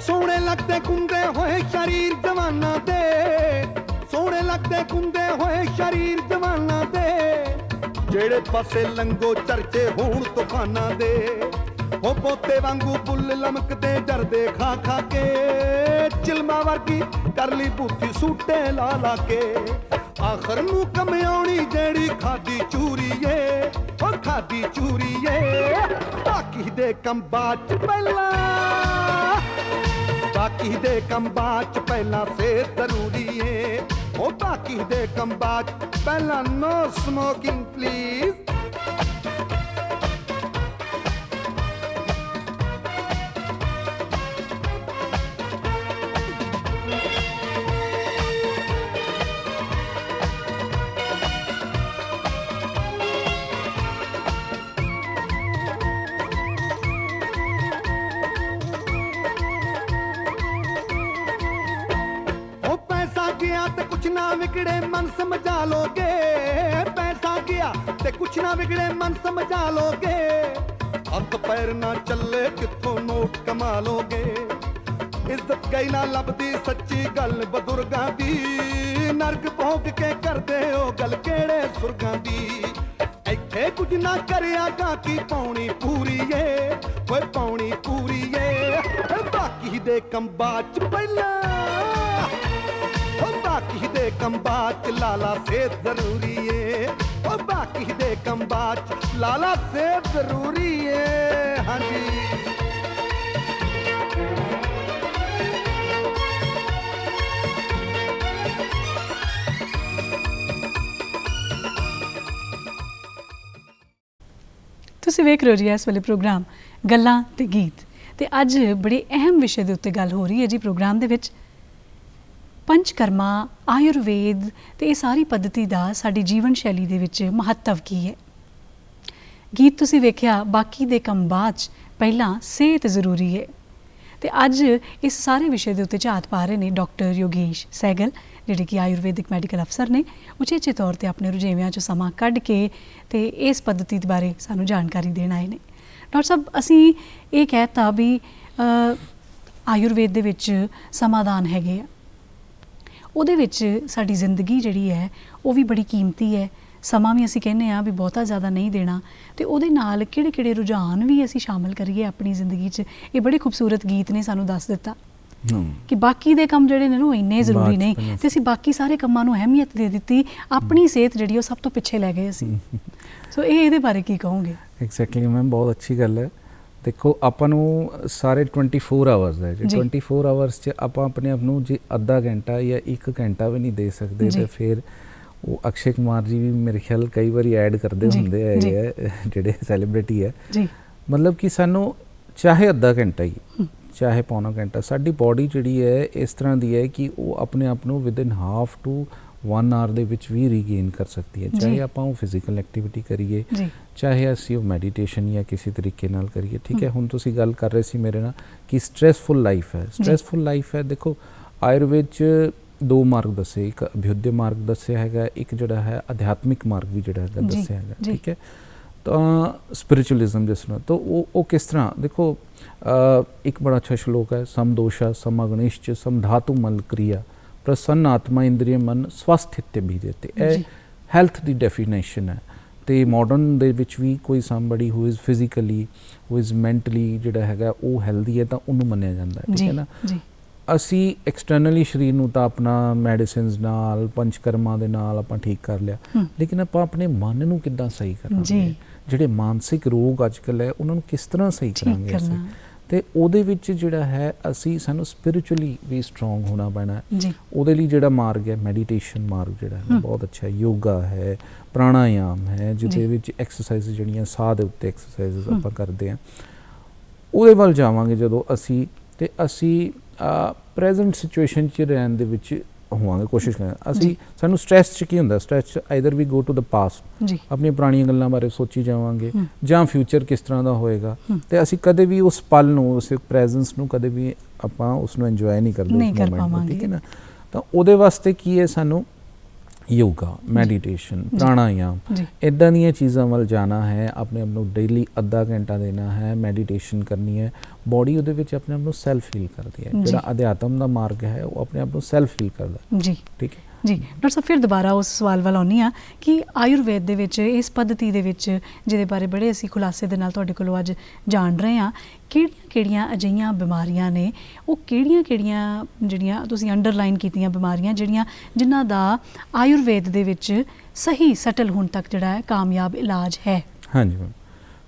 ਸੋਹਣੇ ਲੱਗਦੇ ਕੁੰਦੇ ਹੋਏ ਸ਼ਰੀਰ ਜਵਾਨਾਂ ਦੇ, ਸੋਹਣੇ ਲੱਗਦੇ ਕੁੰਦੇ ਹੋਏ ਸ਼ਰੀਰ ਜਵਾਨਾਂ ਦੇ, ਜਿਹੜੇ ਪਾਸੇ ਲੰਗੋ ਚਰਚੇ ਹੋਣ ਤੂਫਾਨਾਂ ਦੇ, ਉਹ ਪੋਤੇ ਵਾਂਗੂ ਬੁੱਲ ਲਮਕਦੇ ਡਰਦੇ ਖਾ ਖਾ ਕੇ, ਚਿਲਮਾ ਵਰਗੀ ਕਰ ਲਈ ਬੂਥੀ ਸੂਟੇ ਲਾ ਲਾ ਕੇ, ਆਖਰ ਨੂੰ ਕਮਿਆਉਣੀ ਜਿਹੜੀ ਖਾਦੀ ਚੂਰੀ ਏ, ਉਹ ਖਾਦੀ ਚੂਰੀ ਏ, ਬਾਕੀ ਦੇ ਕੰਮ ਬਾਅਦ ਚ ਪਹਿਲਾਂ, ਬਾਕੀ ਦੇ ਕੰਮ ਬਾਅਦ ਚ ਪਹਿਲਾਂ ਸਿਹਤ ਜ਼ਰੂਰੀ ਏ, ਉਹ ਬਾਕੀ ਦੇ ਕੰਮ ਬਾਅਦ ਪਹਿਲਾਂ ਨੋ ਸਮੋਕਿੰਗ ਪਲੀਜ਼। ਤੇ ਕੁਛ ਨਾ ਵਿਗੜੇ ਮਨ ਸਮਝਾ ਲੋਗੇ, ਪੈਸਾ ਗਿਆ ਤੇ ਕੁਛ ਨਾ ਵਿਗੜੇ ਮਨ ਸਮਝਾ ਲੋਗੇ, ਹੱਥ ਪੈਰ ਨਾ ਚੱਲੇ ਕਿੱਥੋਂ ਨੋਟ ਕਮਾ ਲੋਗੇ, ਇੱਜ਼ਤ ਗਈ ਨਾ ਲੱਭਦੀ ਸੱਚੀ ਗੱਲ ਬਜ਼ੁਰਗਾਂ ਦੀ, ਨਰਕ ਭੋਗ ਕੇ ਕਰਦੇ ਹੋ ਗੱਲ ਕਿਹੜੇ ਸੁਰਗਾਂ ਦੀ, ਇੱਥੇ ਕੁਝ ਨਾ ਕਰਿਆ ਗਾ ਕੀ ਪਾਉਣੀ ਪੂਰੀ ਏ, ਓਏ ਪਾਉਣੀ ਪੂਰੀ ਏ, ਬਾਕੀ ਦੇ ਕੰਮ ਬਾਅਦ ਚ ਪਹਿਲਾਂ, ਬਾਕੀ ਦੇ ਕੰਮ ਬਾਅਦ ਚ ਲਾਲਾ ਸਿਹਤ ਜ਼ਰੂਰੀ ਏ, ਉਹ ਬਾਕੀ ਦੇ ਕੰਮ ਬਾਅਦ ਚ ਲਾਲਾ ਸਿਹਤ ਜ਼ਰੂਰੀ ਏ। ਹਾਂਜੀ ਤੁਸੀਂ ਵੇਖ ਰਹੇ ਹੋ ਜੀ ਇਸ ਵੇਲੇ ਪ੍ਰੋਗਰਾਮ ਗੱਲਾਂ ਤੇ ਗੀਤ, ਤੇ ਅੱਜ ਬੜੇ ਅਹਿਮ ਵਿਸ਼ੇ ਦੇ ਉੱਤੇ ਗੱਲ ਹੋ ਰਹੀ ਹੈ ਜੀ ਪ੍ਰੋਗਰਾਮ ਦੇ ਵਿੱਚ, ਪੰਚਕਰਮਾ, ਆਯੁਰਵੇਦ ਤੇ ਇਹ ਸਾਰੀ ਪੱਧਤੀ ਦਾ ਸਾਡੀ ਜੀਵਨ ਸ਼ੈਲੀ ਦੇ ਵਿੱਚ ਮਹੱਤਵ ਕੀ ਹੈ। ਗੀਤ ਤੁਸੀਂ ਵੇਖਿਆ, ਬਾਕੀ ਦੇ ਕੰਮ ਬਾਅਦ 'ਚ ਪਹਿਲਾਂ ਸਿਹਤ ਜ਼ਰੂਰੀ ਹੈ, ਤੇ ਅੱਜ ਇਸ ਸਾਰੇ ਵਿਸ਼ੇ ਦੇ ਉੱਤੇ ਝਾਤ ਪਾ ਰਹੇ ਨੇ ਡਾਕਟਰ ਯੋਗੇਸ਼ ਸਹਿਗਲ, ਜਿਹੜੇ ਕਿ ਆਯੁਰਵੈਦਿਕ ਮੈਡੀਕਲ ਅਫਸਰ ਨੇ, ਉਚੇਚੇ ਤੌਰ 'ਤੇ ਆਪਣੇ ਰੁਝੇਵਿਆਂ 'ਚੋਂ ਸਮਾਂ ਕੱਢ ਕੇ ਤੇ ਇਸ ਪੱਧਤੀ ਬਾਰੇ ਸਾਨੂੰ ਜਾਣਕਾਰੀ ਦੇਣ ਆਏ ਨੇ। ਡਾਕਟਰ ਸਾਹਿਬ, ਅਸੀਂ ਇਹ ਕਹਿਤਾ ਵੀ ਆਯੁਰਵੇਦ ਦੇ ਵਿੱਚ ਸਮਾਧਾਨ ਹੈਗੇ ਆ, ਉਹਦੇ ਵਿੱਚ ਸਾਡੀ ਜ਼ਿੰਦਗੀ ਜਿਹੜੀ ਹੈ ਉਹ ਵੀ ਬੜੀ ਕੀਮਤੀ ਹੈ, ਸਮਾਂ ਵੀ ਅਸੀਂ ਕਹਿੰਦੇ ਹਾਂ ਵੀ ਬਹੁਤਾ ਜ਼ਿਆਦਾ ਨਹੀਂ ਦੇਣਾ, ਤੇ ਉਹਦੇ ਨਾਲ ਕਿਹੜੇ ਕਿਹੜੇ ਰੁਝਾਨ ਵੀ ਅਸੀਂ ਸ਼ਾਮਲ ਕਰੀਏ ਆਪਣੀ ਜ਼ਿੰਦਗੀ 'ਚ। ਇਹ ਬੜੇ ਖੂਬਸੂਰਤ ਗੀਤ ਨੇ ਸਾਨੂੰ ਦੱਸ ਦਿੱਤਾ ਕਿ ਬਾਕੀ ਦੇ ਕੰਮ ਜਿਹੜੇ ਨੇ ਉਹ ਇੰਨੇ ਜ਼ਰੂਰੀ ਨਹੀਂ, ਤੇ ਅਸੀਂ ਬਾਕੀ ਸਾਰੇ ਕੰਮਾਂ ਨੂੰ ਅਹਿਮੀਅਤ ਦੇ ਦਿੱਤੀ, ਆਪਣੀ ਸਿਹਤ ਜਿਹੜੀ ਉਹ ਸਭ ਤੋਂ ਪਿੱਛੇ ਲੈ ਗਏ ਅਸੀਂ। ਸੋ ਇਹਦੇ ਬਾਰੇ ਕੀ ਕਹੋਗੇ? ਐਗਜ਼ੈਕਟਲੀ ਮੈਮ, ਬਹੁਤ ਅੱਛੀ ਗੱਲ ਹੈ। ਦੇਖੋ, ਆਪਾਂ ਨੂੰ ਸਾਰੇ 24 ਆਵਰਸ ਹੈ, 24 ਆਵਰਸ 'ਚ ਆਪਾਂ ਆਪਣੇ ਆਪ ਨੂੰ ਜੇ ਅੱਧਾ ਘੰਟਾ ਜਾਂ 1 ਘੰਟਾ ਵੀ ਨਹੀਂ ਦੇ ਸਕਦੇ, ਤੇ ਫਿਰ ਉਹ ਅਕਸ਼ੇ ਕੁਮਾਰ ਜੀ ਵੀ ਮੇਰੇ ਖਿਆਲ ਕਈ ਵਾਰੀ ਐਡ ਕਰਦੇ ਹੁੰਦੇ ਹੈਗੇ ਆ, ਜਿਹੜੇ ਸੈਲੀਬ੍ਰਿਟੀ ਹੈ, ਮਤਲਬ ਕਿ ਸਾਨੂੰ ਚਾਹੇ ਅੱਧਾ ਘੰਟਾ ਹੀ ਚਾਹੇ ਪੌਣਾ ਘੰਟਾ, ਸਾਡੀ ਬੋਡੀ ਜਿਹੜੀ ਹੈ ਇਸ ਤਰ੍ਹਾਂ ਦੀ ਹੈ ਕਿ ਉਹ ਆਪਣੇ ਆਪ ਨੂੰ ਵਿਦਿਨ ਹਾਫ ਟੂ 1 ਆਵਰ ਦੇ ਵਿੱਚ ਵੀ ਰੀਗੇਨ ਕਰ ਸਕਦੀ ਹੈ, ਚਾਹੇ ਆਪਾਂ ਉਹ ਫਿਜ਼ੀਕਲ ਐਕਟੀਵਿਟੀ ਕਰੀਏ, ਚਾਹੇ ਅਸੀਂ ਉਹ ਮੈਡੀਟੇਸ਼ਨ ਜਾਂ ਕਿਸੇ ਤਰੀਕੇ ਨਾਲ ਕਰੀਏ। ਠੀਕ ਹੈ, ਹੁਣ ਤੁਸੀਂ ਗੱਲ ਕਰ ਰਹੇ ਸੀ ਮੇਰੇ ਨਾਲ ਕਿ ਸਟ੍ਰੈਸਫੁਲ ਲਾਈਫ ਹੈ। ਸਟ੍ਰੈਸਫੁਲ ਲਾਈਫ ਹੈ, ਦੇਖੋ ਆਯੁਰਵੇਦ 'ਚ 2 ਮਾਰਗ ਦੱਸੇ, ਇੱਕ ਅਭਿਉਦਯ ਮਾਰਗ ਦੱਸਿਆ ਹੈਗਾ, ਇੱਕ ਜਿਹੜਾ ਹੈ ਅਧਿਆਤਮਿਕ ਮਾਰਗ ਵੀ ਜਿਹੜਾ ਹੈਗਾ ਦੱਸਿਆ ਹੈਗਾ। ਠੀਕ ਹੈ, ਤਾਂ ਸਪਿਰਿਚੁਅਲਿਜ਼ਮ ਜਿਸ ਨਾਲ ਤਾਂ ਉਹ ਕਿਸ ਤਰ੍ਹਾਂ, ਦੇਖੋ ਇੱਕ ਬੜਾ ਅੱਛਾ ਸ਼ਲੋਕ ਹੈ, ਸਮ ਦੋਸ਼ਾ ਸਮ ਅਗਨਿਸ਼ਚ ਸਮ ਧਾਤੂ ਮਲ ਕ੍ਰਿਆ ਪ੍ਰਸੰਨ ਆਤਮਾ ਇੰਦਰੀਏ ਮਨ ਸਵਸਥਿਤ ਬੀਜੇ। ਤੇ ਇਹ ਹੈਲਥ ਦੀ ਡੈਫੀਨੇਸ਼ਨ ਹੈ। ਤੇ ਮਾਡਰਨ ਦੇ ਵਿੱਚ ਵੀ ਕੋਈ somebody who is physically, who is mentally ਜਿਹੜਾ ਹੈਗਾ ਉਹ ਹੈਲਦੀ ਹੈ ਤਾਂ ਉਹਨੂੰ ਮੰਨਿਆ ਜਾਂਦਾ ਹੈ। ਠੀਕ ਹੈ ਨਾ, ਅਸੀਂ ਐਕਸਟਰਨਲੀ ਸਰੀਰ ਨੂੰ ਤਾਂ ਆਪਣਾ ਮੈਡੀਸਿਨਸ ਨਾਲ, ਪੰਚਕਰਮਾਂ ਦੇ ਨਾਲ ਆਪਾਂ ਠੀਕ ਕਰ ਲਿਆ, ਲੇਕਿਨ ਆਪਾਂ ਆਪਣੇ ਮਨ ਨੂੰ ਕਿੱਦਾਂ ਸਹੀ ਕਰਾਂਗੇ? ਜਿਹੜੇ ਮਾਨਸਿਕ ਰੋਗ ਅੱਜ ਕੱਲ੍ਹ ਹੈ ਉਹਨਾਂ ਨੂੰ ਕਿਸ ਤਰ੍ਹਾਂ ਸਹੀ ਕਰਾਂਗੇ ਅਸੀਂ? ਤੇ ਉਹਦੇ ਵਿੱਚ ਜਿਹੜਾ ਹੈ ਸਾਨੂੰ ਸਪਿਰਿਚੁਅਲੀ ਵੀ ਸਟਰੋਂਗ ਹੋਣਾ ਪੈਣਾ। ਉਹਦੇ ਲਈ ਜਿਹੜਾ ਮਾਰਗ ਹੈ ਮੈਡੀਟੇਸ਼ਨ ਮਾਰਗ ਜਿਹੜਾ ਹੈ ਬਹੁਤ ਅੱਛਾ ਹੈ, ਯੋਗਾ ਹੈ, ਪ੍ਰਾਣਾਯਾਮ ਹੈ, ਜਿਹਦੇ ਵਿੱਚ ਐਕਸਰਸਾਈਜ਼ ਜਿਹੜੀਆਂ ਸਾਹ ਦੇ ਉੱਤੇ ਐਕਸਰਸਾਈਜ਼ ਆਪਾਂ ਕਰਦੇ ਹਾਂ, ਉਹਦੇ ਵੱਲ ਜਾਵਾਂਗੇ ਜਦੋਂ ਅਸੀਂ, ਤੇ ਅਸੀਂ ਪ੍ਰੈਜ਼ੈਂਟ ਸਿਚੁਏਸ਼ਨ 'ਚ ਰਹਿਣ ਦੇ ਵਿੱਚ ਹੋਵਾਂਗੇ, ਕੋਸ਼ਿਸ਼ ਕਰਾਂਗੇ। ਅਸੀਂ ਸਾਨੂੰ ਸਟ੍ਰੈਸ 'ਚ ਕੀ ਹੁੰਦਾ, ਸਟ੍ਰੈਸ 'ਚ either we go to the past, ਆਪਣੀਆਂ ਪੁਰਾਣੀਆਂ ਗੱਲਾਂ ਬਾਰੇ ਸੋਚੀ ਜਾਵਾਂਗੇ, ਜਾਂ ਫਿਊਚਰ ਕਿਸ ਤਰ੍ਹਾਂ ਦਾ ਹੋਏਗਾ, ਤੇ ਅਸੀਂ ਕਦੇ ਵੀ ਉਸ ਪਲ ਨੂੰ, ਉਸ ਪ੍ਰੈਜ਼ੈਂਸ ਨੂੰ ਕਦੇ ਵੀ ਆਪਾਂ ਉਸ ਨੂੰ ਇੰਜੋਏ ਨਹੀਂ ਕਰਦੇ ਉਸ ਮੋਮੈਂਟ ਨੂੰ। ਠੀਕ ਹੈ ਨਾ, ਤਾਂ ਉਹਦੇ ਵਾਸਤੇ ਕੀ ਹੈ, ਸਾਨੂੰ ਯੋਗਾ, ਮੈਡੀਟੇਸ਼ਨ, ਪ੍ਰਾਣਾਯਾਮ, ਇੱਦਾਂ ਦੀਆਂ ਚੀਜ਼ਾਂ ਵੱਲ ਜਾਣਾ ਹੈ। ਆਪਣੇ ਆਪ ਨੂੰ ਡੇਲੀ ਅੱਧਾ ਘੰਟਾ ਦੇਣਾ ਹੈ, ਮੈਡੀਟੇਸ਼ਨ ਕਰਨੀ ਹੈ। ਬੋਡੀ ਉਹਦੇ ਵਿੱਚ ਆਪਣੇ ਆਪ ਨੂੰ ਸੈਲਫ ਹੀਲ ਕਰਦੀ ਹੈ। ਜਿਹੜਾ ਅਧਿਆਤਮ ਦਾ ਮਾਰਗ ਹੈ ਉਹ ਆਪਣੇ ਆਪ ਨੂੰ ਸੈਲਫ ਹੀਲ ਕਰਦਾ। ਜੀ ਠੀਕ ਹੈ ਜੀ। ਡਾਕਟਰ ਸਾਹਿਬ ਫਿਰ ਦੁਬਾਰਾ ਉਸ ਸਵਾਲ ਵੱਲ ਆਉਂਦੀ ਹਾਂ ਕਿ ਆਯੁਰਵੇਦ ਦੇ ਵਿੱਚ, ਇਸ ਪੱਧਤੀ ਦੇ ਵਿੱਚ ਜਿਹਦੇ ਬਾਰੇ ਬੜੇ ਅਸੀਂ ਖੁਲਾਸੇ ਦੇ ਨਾਲ ਤੁਹਾਡੇ ਕੋਲੋਂ ਅੱਜ ਜਾਣ ਰਹੇ ਹਾਂ, ਕਿਹੜੀਆਂ ਅਜਿਹੀਆਂ ਬਿਮਾਰੀਆਂ ਨੇ, ਉਹ ਕਿਹੜੀਆਂ ਜਿਹੜੀਆਂ ਤੁਸੀਂ ਅੰਡਰਲਾਈਨ ਕੀਤੀਆਂ ਬਿਮਾਰੀਆਂ ਜਿਨ੍ਹਾਂ ਦਾ ਆਯੁਰਵੇਦ ਦੇ ਵਿੱਚ ਸਹੀ ਸੈਟਲ ਹੋਣ ਤੱਕ ਜਿਹੜਾ ਹੈ ਕਾਮਯਾਬ ਇਲਾਜ ਹੈ? ਹਾਂਜੀ ਮੈਮ,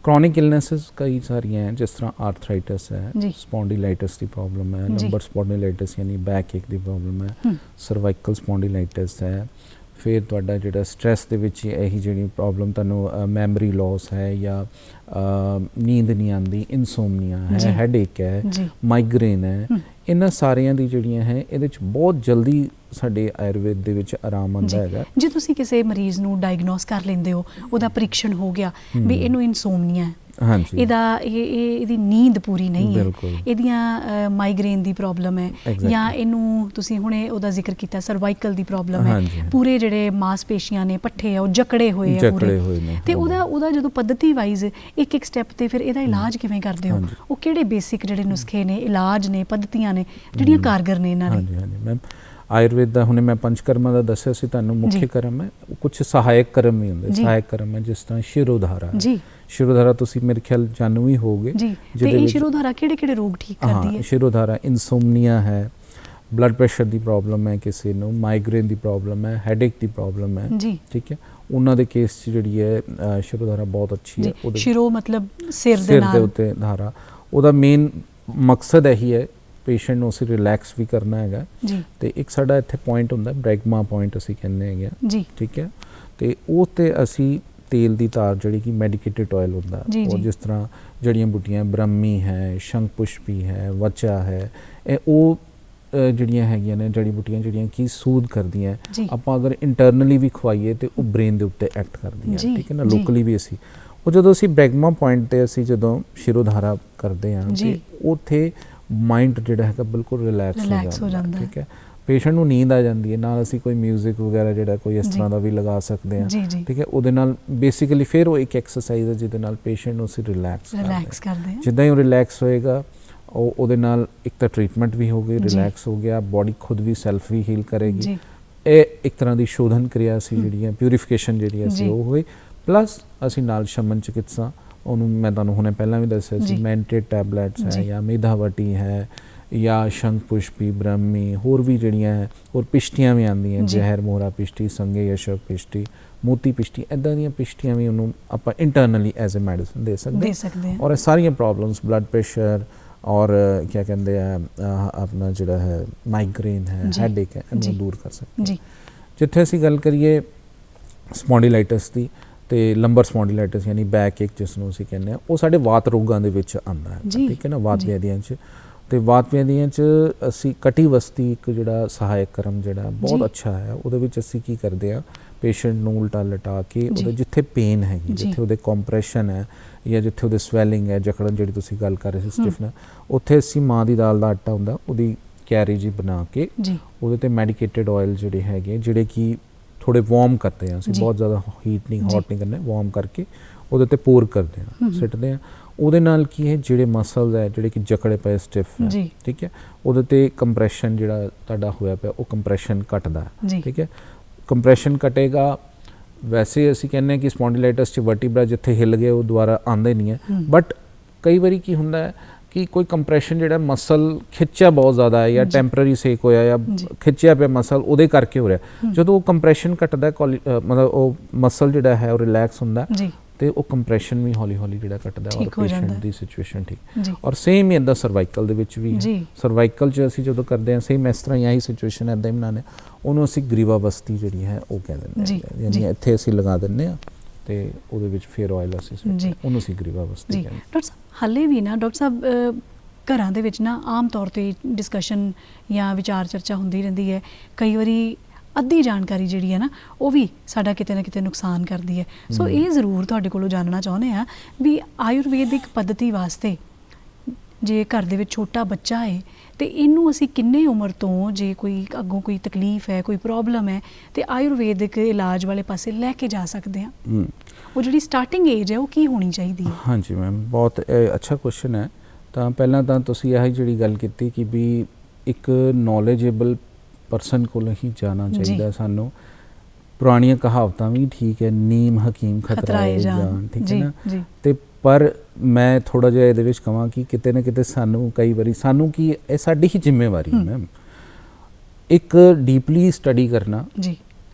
ਕ੍ਰੋਨਿਕ ਇਲਨੈਸਿਸ ਕਈ ਸਾਰੀਆਂ ਹੈ, ਜਿਸ ਤਰ੍ਹਾਂ ਆਰਥਰਾਈਟਸ ਹੈ, ਸਪੌਂਡੀਲਾਈਟਿਸ ਦੀ ਪ੍ਰੋਬਲਮ ਹੈ, ਲੰਬਰ ਸਪੌਂਡੀਲਾਈਟਿਸ ਯਾਨੀ ਬੈਕ ਏਕ ਦੀ ਪ੍ਰੋਬਲਮ ਹੈ, ਸਰਵਾਈਕਲ ਸਪੌਂਡੀਲਾਈਟਿਸ ਹੈ। ਫਿਰ ਤੁਹਾਡਾ ਜਿਹੜਾ ਸਟ੍ਰੈਸ ਦੇ ਵਿੱਚ ਇਹੀ ਜਿਹੜੀ ਪ੍ਰੋਬਲਮ ਤੁਹਾਨੂੰ ਮੈਮਰੀ ਲਾਸ ਹੈ, ਜਾਂ ਨੀਂਦ ਨਹੀਂ ਆਉਂਦੀ, ਇਨਸੋਮਨੀਆ ਹੈ, ਹੈਡੇਕ ਹੈ, ਮਾਈਗ੍ਰੇਨ ਹੈ, ਇਹਨਾਂ ਸਾਰਿਆਂ ਦੀ ਜਿਹੜੀਆਂ ਹੈ ਇਹਦੇ ਵਿੱਚ ਬਹੁਤ ਜਲਦੀ ਸਾਡੇ ਆਯੁਰਵੇਦ ਦੇ ਵਿੱਚ ਆਰਾਮ ਆਉਂਦਾ ਹੈਗਾ। ਜੇ ਤੁਸੀਂ ਕਿਸੇ ਮਰੀਜ਼ ਨੂੰ ਡਾਇਗਨੋਸ ਕਰ ਲੈਂਦੇ ਹੋ, ਉਹਦਾ ਪਰੀਖਣ ਹੋ ਗਿਆ ਵੀ ਇਹਨੂੰ ਇਨਸੋਮਨੀਆ ਹੈ, ਇਹਦੀ ਨੀਂਦ ਪੂਰੀ ਨਹੀਂ ਹੈ, ਇਹਦੀਆਂ ਮਾਈਗ੍ਰੇਨ ਦੀ ਪ੍ਰੋਬਲਮ ਹੈ, ਜਾਂ ਇਹਨੂੰ ਤੁਸੀਂ ਹੁਣੇ ਉਹਦਾ ਜ਼ਿਕਰ ਕੀਤਾ ਸਰਵਾਈਕਲ ਦੀ ਪ੍ਰੋਬਲਮ ਹੈ, ਪੂਰੇ ਜਿਹੜੇ ਮਾਸਪੇਸ਼ੀਆਂ ਨੇ, ਪੱਠੇ ਆ ਉਹ ਜਕੜੇ ਹੋਏ ਆ ਪੂਰੇ, ਤੇ ਉਹਦਾ ਜਦੋਂ ਪੱਧਤੀ ਵਾਈਜ਼ ਇੱਕ ਸਟੈਪ ਤੇ ਫਿਰ ਇਹਦਾ ਇਲਾਜ ਕਿਵੇਂ ਕਰਦੇ ਹੋ? ਉਹ ਕਿਹੜੇ ਬੇਸਿਕ ਜਿਹੜੇ ਨੁਸਖੇ ਨੇ, ਇਲਾਜ ਨੇ, ਪੱਧਤੀਆਂ ਨੇ ਜਿਹੜੀਆਂ ਕਾਰਗਰ ਨੇ ਇਹਨਾਂ ਲਈ? ਹਾਂਜੀ ਮੈਮ, ਆਯੁਰਵੇਦ ਦਾ ਹੁਣੇ ਮੈਂ ਪੰਚਕਰਮਾਂ ਦਾ ਦੱਸਿਆ ਸੀ ਤੁਹਾਨੂੰ, ਮੁੱਖ ਕਰਮ ਹੈ, ਕੁਝ ਸਹਾਇਕ ਕਰਮ ਵੀ ਹੁੰਦੇ। ਸਹਾਇਕ ਕਰਮ ਹੈ ਜਿਸ ਤਰ੍ਹਾਂ ਸ਼ਿਰੋਧਾਰਾ। ਸ਼ਿਰੋਧਾਰਾ ਤੁਸੀਂ ਮੇਰੇ ਖਿਆਲ ਜਾਣੂ ਹੀ ਹੋਗੇ। ਤੇ ਇਹ ਸ਼ਿਰੋਧਾਰਾ ਕਿਹੜੇ ਰੋਗ ਠੀਕ ਕਰਦੀ ਹੈ? ਸ਼ਿਰੋਧਾਰਾ ਇਨਸੋਮਨੀਆ ਹੈ, ਬਲੱਡ ਪ੍ਰੈਸ਼ਰ ਦੀ ਪ੍ਰੋਬਲਮ ਹੈ ਕਿਸੇ ਨੂੰ, ਮਾਈਗ੍ਰੇਨ ਦੀ ਪ੍ਰੋਬਲਮ ਹੈ, ਹੈਡੇਕ ਦੀ ਪ੍ਰੋਬਲਮ ਹੈ। ਠੀਕ ਹੈ, ਉਹਨਾਂ ਦੇ ਕੇਸ 'ਚ ਜਿਹੜੀ ਹੈ ਸ਼ਿਰੋਧਾਰਾ ਬਹੁਤ ਅੱਛੀ ਹੈ। ਸ਼ਿਰੋ ਮਤਲਬ ਸਿਰ ਦੇ ਉੱਤੇ ਧਾਰਾ, ਉਹਦਾ ਮੇਨ ਮਕਸਦ ਇਹੀ ਹੈ ਪੇਸ਼ੈਂਟ ਨੂੰ ਅਸੀਂ ਰਿਲੈਕਸ ਵੀ ਕਰਨਾ ਹੈਗਾ। ਤੇ ਇੱਕ ਸਾਡਾ ਇੱਥੇ ਪੁਆਇੰਟ ਹੁੰਦਾ ਬ੍ਰੈਗਮਾ ਪੁਆਇੰਟ ਅਸੀਂ ਕਹਿੰਦੇ ਹੈਗੇ ਆ। ਠੀਕ ਹੈ, ਤੇ ਉਹ ਤੇ ਅਸੀਂ ਤੇਲ ਦੀ ਧਾਰ ਜਿਹੜੀ ਕਿ ਮੈਡੀਕੇਟਡ ਆਇਲ ਹੁੰਦਾ, ਉਹ ਜਿਸ ਤਰ੍ਹਾਂ ਜੜੀਆਂ ਬੂਟੀਆਂ, ਬ੍ਰਹਮੀ ਹੈ, ਸ਼ੰਖ ਪੁਸ਼ਪੀ ਹੈ, ਵਚਾ ਹੈ, ਇਹ ਉਹ ਜਿਹੜੀਆਂ ਹੈਗੀਆਂ ਨੇ ਜੜੀ ਬੂਟੀਆਂ ਜਿਹੜੀਆਂ ਕਿ ਸੂਦ ਕਰਦੀਆਂ। ਆਪਾਂ ਅਗਰ ਇੰਟਰਨਲੀ ਵੀ ਖਵਾਈਏ ਤੇ ਉਹ ਬ੍ਰੇਨ ਦੇ ਉੱਤੇ ਐਕਟ ਕਰਦੀਆਂ। ਠੀਕ ਹੈ ਨਾ, ਲੋਕਲੀ ਵੀ ਅਸੀਂ ਉਹ ਜਦੋਂ ਅਸੀਂ ਬ੍ਰੈਗਮਾ ਪੁਆਇੰਟ ਤੇ ਅਸੀਂ ਜਦੋਂ ਸ਼ਿਰੋਧਾਰਾ ਕਰਦੇ ਹਾਂ ਤੇ ਉੱਥੇ ਮਾਈਂਡ ਜਿਹੜਾ ਹੈਗਾ ਬਿਲਕੁਲ ਰਿਲੈਕਸ ਹੋ ਜਾਂਦਾ। ਠੀਕ ਹੈ, ਪੇਸ਼ੈਂਟ ਨੂੰ ਨੀਂਦ ਆ ਜਾਂਦੀ ਹੈ, ਨਾਲ ਅਸੀਂ ਕੋਈ ਮਿਊਜ਼ਿਕ ਵਗੈਰਾ ਜਿਹੜਾ ਕੋਈ ਇਸ ਤਰ੍ਹਾਂ ਦਾ ਵੀ ਲਗਾ ਸਕਦੇ ਹਾਂ। ਠੀਕ ਹੈ, ਉਹਦੇ ਨਾਲ ਬੇਸਿਕਲੀ ਫਿਰ ਉਹ ਇੱਕ ਐਕਸਰਸਾਈਜ਼ ਹੈ ਜਿਹਦੇ ਨਾਲ ਪੇਸ਼ੈਂਟ ਨੂੰ ਅਸੀਂ ਰਿਲੈਕਸ ਕਰਦੇ ਹਾਂ। ਜਿੱਦਾਂ ਹੀ ਉਹ ਰਿਲੈਕਸ ਹੋਏਗਾ ਉਹਦੇ ਨਾਲ ਇੱਕ ਤਾਂ ਟ੍ਰੀਟਮੈਂਟ ਵੀ ਹੋ ਗਈ, ਰਿਲੈਕਸ ਹੋ ਗਿਆ, ਬੋਡੀ ਖੁਦ ਵੀ ਸੈਲਫ ਵੀ ਹੀਲ ਕਰੇਗੀ। ਇਹ ਇੱਕ ਤਰ੍ਹਾਂ ਦੀ ਸ਼ੋਧਨ ਕਿਰਿਆ ਸੀ ਜਿਹੜੀ ਹੈ, ਪਿਊਰੀਫਿਕੇਸ਼ਨ ਜਿਹੜੀ ਅਸੀਂ ਉਹ ਹੋਈ। ਪਲੱਸ ਅਸੀਂ ਨਾਲ ਸ਼ਮਨ ਚਿਕਿਤਸਾ, ਉਹਨੂੰ ਮੈਂ ਤੁਹਾਨੂੰ ਹੁਣੇ ਪਹਿਲਾਂ ਵੀ ਦੱਸਿਆ ਸੀ, ਮੈਂਟੇਡ ਟੈਬਲੇਟਸ ਹੈ, ਜਾਂ ਮੇਧਾਵਟੀ ਹੈ, ਜਾਂ ਸ਼ੰਖ ਪੁਸ਼ਪੀ, ਬ੍ਰਹਮੀ, ਹੋਰ ਵੀ ਜਿਹੜੀਆਂ ਹੈ, ਹੋਰ ਪਿਸ਼ਟੀਆਂ ਵੀ ਆਉਂਦੀਆਂ, ਜ਼ਹਿਰ ਮੋਹਰਾ ਪਿਸ਼ਟੀ, ਸੰਗੇ ਯਸ਼ਕ ਪਿਸ਼ਟੀ, ਮੋਤੀ ਪਿਸ਼ਟੀ, ਇੱਦਾਂ ਦੀਆਂ ਪਿਸ਼ਟੀਆਂ ਵੀ ਉਹਨੂੰ ਆਪਾਂ ਇੰਟਰਨਲੀ ਐਜ਼ ਅ ਮੈਡੀਸਨ ਦੇ ਸਕਦੇ ਹਾਂ। ਔਰ ਇਹ ਸਾਰੀਆਂ ਪ੍ਰੋਬਲਮਸ, ਬਲੱਡ ਪ੍ਰੈਸ਼ਰ ਔਰ ਕਿਆ ਕਹਿੰਦੇ ਆ ਆਪਣਾ ਜਿਹੜਾ ਹੈ ਮਾਈਗ੍ਰੇਨ ਹੈ, ਹੈਡੇਕ ਹੈ, ਇਹਨੂੰ ਦੂਰ ਕਰ ਸਕਦੇ। ਜਿੱਥੇ ਅਸੀਂ ਗੱਲ ਕਰੀਏ ਸਪੌਂਡੀਲਾਈਟਿਸ ਦੀ, ਤੇ ਲੰਬਰ ਸਪੌਂਡੀਲਾਈਟਿਸ ਯਾਨੀ ਬੈਕ ਏਕ ਜਿਸ ਨੂੰ ਅਸੀਂ ਕਹਿੰਦੇ ਹਾਂ, ਉਹ ਸਾਡੇ ਵਾਤ ਰੋਗਾਂ ਦੇ ਵਿੱਚ ਆਉਂਦਾ ਹੈ। ਠੀਕ ਹੈ ਨਾ, ਵਾਤ ਵਿਆਧੀਆਂ 'ਚ। ਤੇ ਵਾਤ ਵਿਆਧੀਆਂ 'ਚ ਅਸੀਂ ਕਟੀ ਵਸਤੀ ਇੱਕ ਜਿਹੜਾ ਸਹਾਇਕ ਕਰਮ ਜਿਹੜਾ ਬਹੁਤ ਅੱਛਾ ਹੈ, ਉਹਦੇ ਵਿੱਚ ਅਸੀਂ ਕੀ ਕਰਦੇ ਆ, ਪੇਸ਼ੈਂਟ ਨੂੰ ਉਲਟਾ ਲਟਾ ਕੇ ਉਹਦੇ ਜਿੱਥੇ ਪੇਨ ਹੈਗੀ, ਜਿੱਥੇ ਉਹਦੇ ਕੰਪਰੈਸ਼ਨ ਹੈ ਜਾਂ ਜਿੱਥੇ ਉਹਦੇ ਸਵੈਲਿੰਗ ਹੈ, ਜਕੜਨ ਜਿਹੜੀ ਤੁਸੀਂ ਗੱਲ ਕਰ ਰਹੇ ਸੀ ਸਟਿਫਨਰ, ਉੱਥੇ ਅਸੀਂ ਮਾਂ ਦੀ ਦਾਲ ਦਾ ਆਟਾ ਹੁੰਦਾ ਉਹਦੀ ਕੈਰੀ ਜੀ ਬਣਾ ਕੇ ਉਹਦੇ ਤੇ ਮੈਡੀਕੇਟਡ ਆਇਲ ਜਿਹੜੇ ਹੈਗੇ, ਜਿਹੜੇ ਕਿ ਥੋੜੇ ਵਾਰਮ ਕਰਦੇ ਆ, ਅਸੀਂ ਬਹੁਤ ਜ਼ਿਆਦਾ ਹੀਟ ਨਹੀਂ ਹੌਟ ਨਹੀਂ ਕਰਨਾ, ਵਾਰਮ ਕਰਕੇ ਉਹਦੇ ਤੇ ਪੋਰ ਕਰਦੇ ਆ, ਸਿੱਟਦੇ ਆ। ਉਹਦੇ ਨਾਲ ਕੀ ਹੈ, ਜਿਹੜੇ ਮਸਲਸ ਹੈ ਜਿਹੜੇ ਕਿ ਜਕੜੇ ਪਏ ਸਟਿਫ ਹੈ, ਠੀਕ ਹੈ, ਉਹਦੇ ਤੇ ਕੰਪਰੈਸ਼ਨ ਜਿਹੜਾ ਤੁਹਾਡਾ ਹੋਇਆ ਪਿਆ ਉਹ ਕੰਪਰੈਸ਼ਨ ਘਟਦਾ, ਠੀਕ ਹੈ। ਕੰਪਰੈਸ਼ਨ ਘਟੇਗਾ। ਵੈਸੇ ਅਸੀਂ ਕਹਿੰਦੇ ਹਾਂ ਕਿ ਸਪੌਂਡੀਲਾਈਟਿਸ 'ਚ ਵਰਟੀਬਰਾ ਜਿੱਥੇ ਹਿੱਲ ਗਏ ਉਹ ਦੁਬਾਰਾ ਆਉਂਦੇ ਨਹੀਂ ਹੈ, ਬਟ ਕਈ ਵਾਰੀ ਕੀ ਹੁੰਦਾ ਹੈ ਕਿ ਕੋਈ ਕੰਪਰੈਸ਼ਨ ਜਿਹੜਾ ਮਸਲ ਖਿੱਚਿਆ ਬਹੁਤ ਜ਼ਿਆਦਾ ਹੈ ਜਾਂ ਟੈਂਪਰਰੀ ਸੇਕ ਹੋਇਆ ਜਾਂ ਖਿੱਚਿਆ ਪਿਆ ਮਸਲ, ਉਹਦੇ ਕਰਕੇ ਹੋ ਰਿਹਾ। ਜਦੋਂ ਉਹ ਕੰਪਰੈਸ਼ਨ ਘਟਦਾ ਮਤਲਬ ਉਹ ਮਸਲ ਜਿਹੜਾ ਹੈ ਉਹ ਰਿਲੈਕਸ ਹੁੰਦਾ ਤੇ ਉਹ ਕੰਪਰੈਸ਼ਨ ਵੀ ਹੌਲੀ ਹੌਲੀ ਜਿਹੜਾ ਘਟਦਾ ਔਰ ਪੇਸ਼ੈਂਟ ਦੀ ਸਿਚੁਏਸ਼ਨ ਠੀਕ। ਔਰ ਸੇਮ ਹੀ ਇੱਦਾਂ ਸਰਵਾਈਕਲ ਦੇ ਵਿੱਚ ਵੀ, ਸਰਵਾਈਕਲ 'ਚ ਅਸੀਂ ਜਦੋਂ ਕਰਦੇ ਹਾਂ ਸੇਮ ਇਸ ਤਰ੍ਹਾਂ ਹੀ ਆਹੀ ਸਿਚੁਏਸ਼ਨ ਇੱਦਾਂ ਹੀ ਬਣਾਉਂਦੇ, ਉਹਨੂੰ ਅਸੀਂ ਗ੍ਰੀਵਾਵਸਤੀ ਜਿਹੜੀ ਹੈ ਉਹ ਕਹਿ ਦਿੰਦੇ ਹਾਂ, ਯਾਨੀ ਇੱਥੇ ਅਸੀਂ ਲਗਾ ਦਿੰਦੇ ਹਾਂ ਤੇ ਉਹਦੇ ਵਿੱਚ ਫਿਰ ਆਇਲ ਅਸੀਂ ਉਹਨੂੰ ਅਸੀਂ ਗ੍ਰੀਵਾਵਸਤੀ ਕਹਿੰਦੇ। ਡਾਕਟਰ ਸਾਹਿਬ ਹਾਲੇ ਵੀ ਨਾ ਡਾਕਟਰ ਸਾਹਿਬ ਘਰਾਂ ਦੇ ਵਿੱਚ ਨਾ ਆਮ ਤੌਰ 'ਤੇ ਡਿਸਕਸ਼ਨ ਜਾਂ ਵਿਚਾਰ ਚਰਚਾ ਹੁੰਦੀ ਰਹਿੰਦੀ ਹੈ, ਕਈ ਵਾਰੀ ਅੱਧੀ ਜਾਣਕਾਰੀ ਜਿਹੜੀ ਹੈ ਨਾ ਉਹ ਵੀ ਸਾਡਾ ਕਿਤੇ ਨਾ ਕਿਤੇ ਨੁਕਸਾਨ ਕਰਦੀ ਹੈ। ਸੋ ਇਹ ਜ਼ਰੂਰ ਤੁਹਾਡੇ ਕੋਲੋਂ ਜਾਣਨਾ ਚਾਹੁੰਦੇ ਹਾਂ ਵੀ ਆਯੁਰਵੇਦਿਕ ਪੱਧਤੀ ਵਾਸਤੇ ਜੇ ਘਰ ਦੇ ਵਿੱਚ ਛੋਟਾ ਬੱਚਾ ਹੈ ਤੇ ਇਹਨੂੰ ਅਸੀਂ ਕਿੰਨੇ ਉਮਰ ਤੋਂ, ਜੇ ਕੋਈ ਅੱਗੋਂ ਕੋਈ ਤਕਲੀਫ ਹੈ, ਕੋਈ ਪ੍ਰੋਬਲਮ ਹੈ, ਤੇ ਆਯੁਰਵੇਦਿਕ ਇਲਾਜ ਵਾਲੇ ਪਾਸੇ ਲੈ ਕੇ ਜਾ ਸਕਦੇ ਹਾਂ? ਉਹ ਜਿਹੜੀ ਸਟਾਰਟਿੰਗ ਏਜ ਹੈ ਉਹ ਕੀ ਹੋਣੀ ਚਾਹੀਦੀ ਹੈ? ਹਾਂਜੀ ਮੈਮ, ਬਹੁਤ ਅੱਛਾ ਕੁਐਸਚਨ ਹੈ। ਤਾਂ ਪਹਿਲਾਂ ਤਾਂ ਤੁਸੀਂ ਇਹ ਜਿਹੜੀ ਗੱਲ ਕੀਤੀ ਕਿ ਵੀ ਇੱਕ ਨੌਲੇਜੇਬਲ ਪਰਸਨ ਕੋਲ ਹੀ ਜਾਣਾ ਚਾਹੀਦਾ ਸਾਨੂੰ। ਪੁਰਾਣੀਆਂ ਕਹਾਵਤਾਂ ਵੀ ਠੀਕ ਹੈ, ਨੀਮ ਹਕੀਮ ਖਤਰਾਏ ਜਾਨ, ਠੀਕ ਹੈ ਨਾ। ਤੇ ਪਰ ਮੈਂ ਥੋੜਾ ਜਿਹਾ ਇਹਦੇ ਵਿੱਚ ਕਹਾਂ ਕਿ ਕਿਤੇ ਨਾ ਕਿਤੇ ਸਾਨੂੰ ਕਈ ਵਾਰੀ ਸਾਨੂੰ ਕੀ ਇਹ ਸਾਡੀ ਹੀ ਜ਼ਿੰਮੇਵਾਰੀ ਹੈ ਮੈਮ, ਇੱਕ ਡੀਪਲੀ ਸਟੱਡੀ ਕਰਨਾ।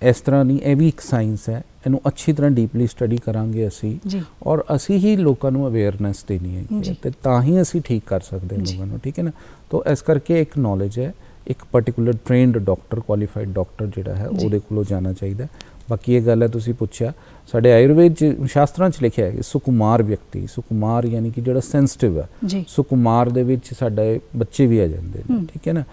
ਇਸ ਤਰ੍ਹਾਂ ਨਹੀਂ, ਇਹ ਵੀ ਇੱਕ ਸਾਇੰਸ ਹੈ, ਇਹਨੂੰ ਅੱਛੀ ਤਰ੍ਹਾਂ ਡੀਪਲੀ ਸਟੱਡੀ ਕਰਾਂਗੇ ਅਸੀਂ ਔਰ ਅਸੀਂ ਹੀ ਲੋਕਾਂ ਨੂੰ ਅਵੇਅਰਨੈਸ ਦੇਣੀ ਹੈ ਤੇ ਤਾਂ ਹੀ ਅਸੀਂ ਠੀਕ ਕਰ ਸਕਦੇ ਹਾਂ ਲੋਕਾਂ ਨੂੰ, ਠੀਕ ਹੈ ਨਾ। ਤਾਂ ਇਸ ਕਰਕੇ ਇੱਕ ਨੌਲੇਜ ਹੈ, ਇੱਕ particular trained doctor, qualified doctor ਜਿਹੜਾ ਹੈ ਉਹਦੇ ਕੋਲੋਂ ਜਾਣਾ ਚਾਹੀਦਾ। ਬਾਕੀ ਇਹ ਗੱਲ ਹੈ ਤੁਸੀਂ ਪੁੱਛਿਆ, ਸਾਡੇ ਆਯੁਰਵੇਦ 'ਚ ਸ਼ਾਸਤਰਾਂ 'ਚ ਲਿਖਿਆ ਹੈ ਕਿ ਸੁਕੁਮਾਰ ਵਿਅਕਤੀ, ਸੁਕੁਮਾਰ ਯਾਨੀ ਕਿ ਜਿਹੜਾ ਸੈਂਸਿਟਿਵ ਹੈ, ਸੁਕੁਮਾਰ ਦੇ ਵਿੱਚ ਸਾਡੇ ਬੱਚੇ ਵੀ ਆ ਜਾਂਦੇ ਨੇ, ਠੀਕ ਹੈ ਨਾ।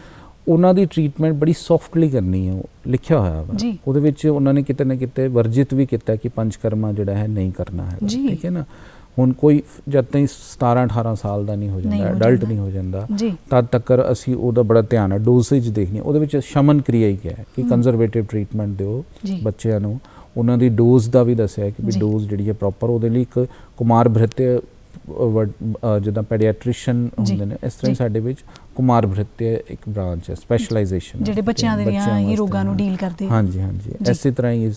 ਉਹਨਾਂ ਦੀ ਟ੍ਰੀਟਮੈਂਟ ਬੜੀ ਸੌਫਟਲੀ ਕਰਨੀ ਹੈ, ਉਹ ਲਿਖਿਆ ਹੋਇਆ ਵਾ ਉਹਦੇ ਵਿੱਚ। ਉਹਨਾਂ ਨੇ ਕਿਤੇ ਨਾ ਕਿਤੇ ਵਰਜਿਤ ਵੀ ਕੀਤਾ ਕਿ ਪੰਚਕਰਮਾ ਜਿਹੜਾ ਹੈ ਨਹੀਂ ਕਰਨਾ ਹੈ, ਠੀਕ ਹੈ ਨਾ। ਹੁਣ ਕੋਈ ਜਦ ਤਾਈਂ 17-18 ਸਾਲ ਦਾ ਨਹੀਂ ਹੋ ਜਾਂਦਾ, ਅਡਲਟ ਨਹੀਂ ਹੋ ਜਾਂਦਾ, ਤਦ ਤੱਕ ਅਸੀਂ ਉਹਦਾ ਬੜਾ ਧਿਆਨ ਹੈ, ਡੋਸੇਜ ਦੇਖਣੀ। ਉਹਦੇ ਵਿੱਚ ਸ਼ਮਨ ਕਿਰਿਆ ਹੀ ਹੈ ਕਿ ਕੰਜ਼ਰਵੇਟਿਵ ਟ੍ਰੀਟਮੈਂਟ ਦਿਓ ਬੱਚਿਆਂ ਨੂੰ। ਉਹਨਾਂ ਦੀ ਡੋਜ਼ ਦਾ ਵੀ ਦੱਸਿਆ ਕਿ ਵੀ ਡੋਜ਼ ਜਿਹੜੀ ਹੈ ਪ੍ਰੋਪਰ, ਉਹਦੇ ਲਈ ਇੱਕ ਕੁਮਾਰ ਭ੍ਰਿਤਯ ਜਿੱਦਾਂ ਪੈਡੀਆਟ੍ਰੀਸ਼ਨ ਹੁੰਦੇ ਨੇ, ਇਸ ਤਰ੍ਹਾਂ ਹੀ ਸਾਡੇ ਵਿੱਚ ਕੁਮਾਰ ਭ੍ਰਿਤਯ ਇੱਕ ਬ੍ਰਾਂਚ ਹੈ, ਸਪੈਸ਼ਲਾਈਜੇਸ਼ਨ, ਜਿਹੜੇ ਬੱਚਿਆਂ ਦੇ ਹੀ ਰੋਗਾਂ ਨੂੰ ਡੀਲ ਕਰਦੇ। ਹਾਂਜੀ ਹਾਂਜੀ, ਇਸੇ ਤਰ੍ਹਾਂ ਹੀ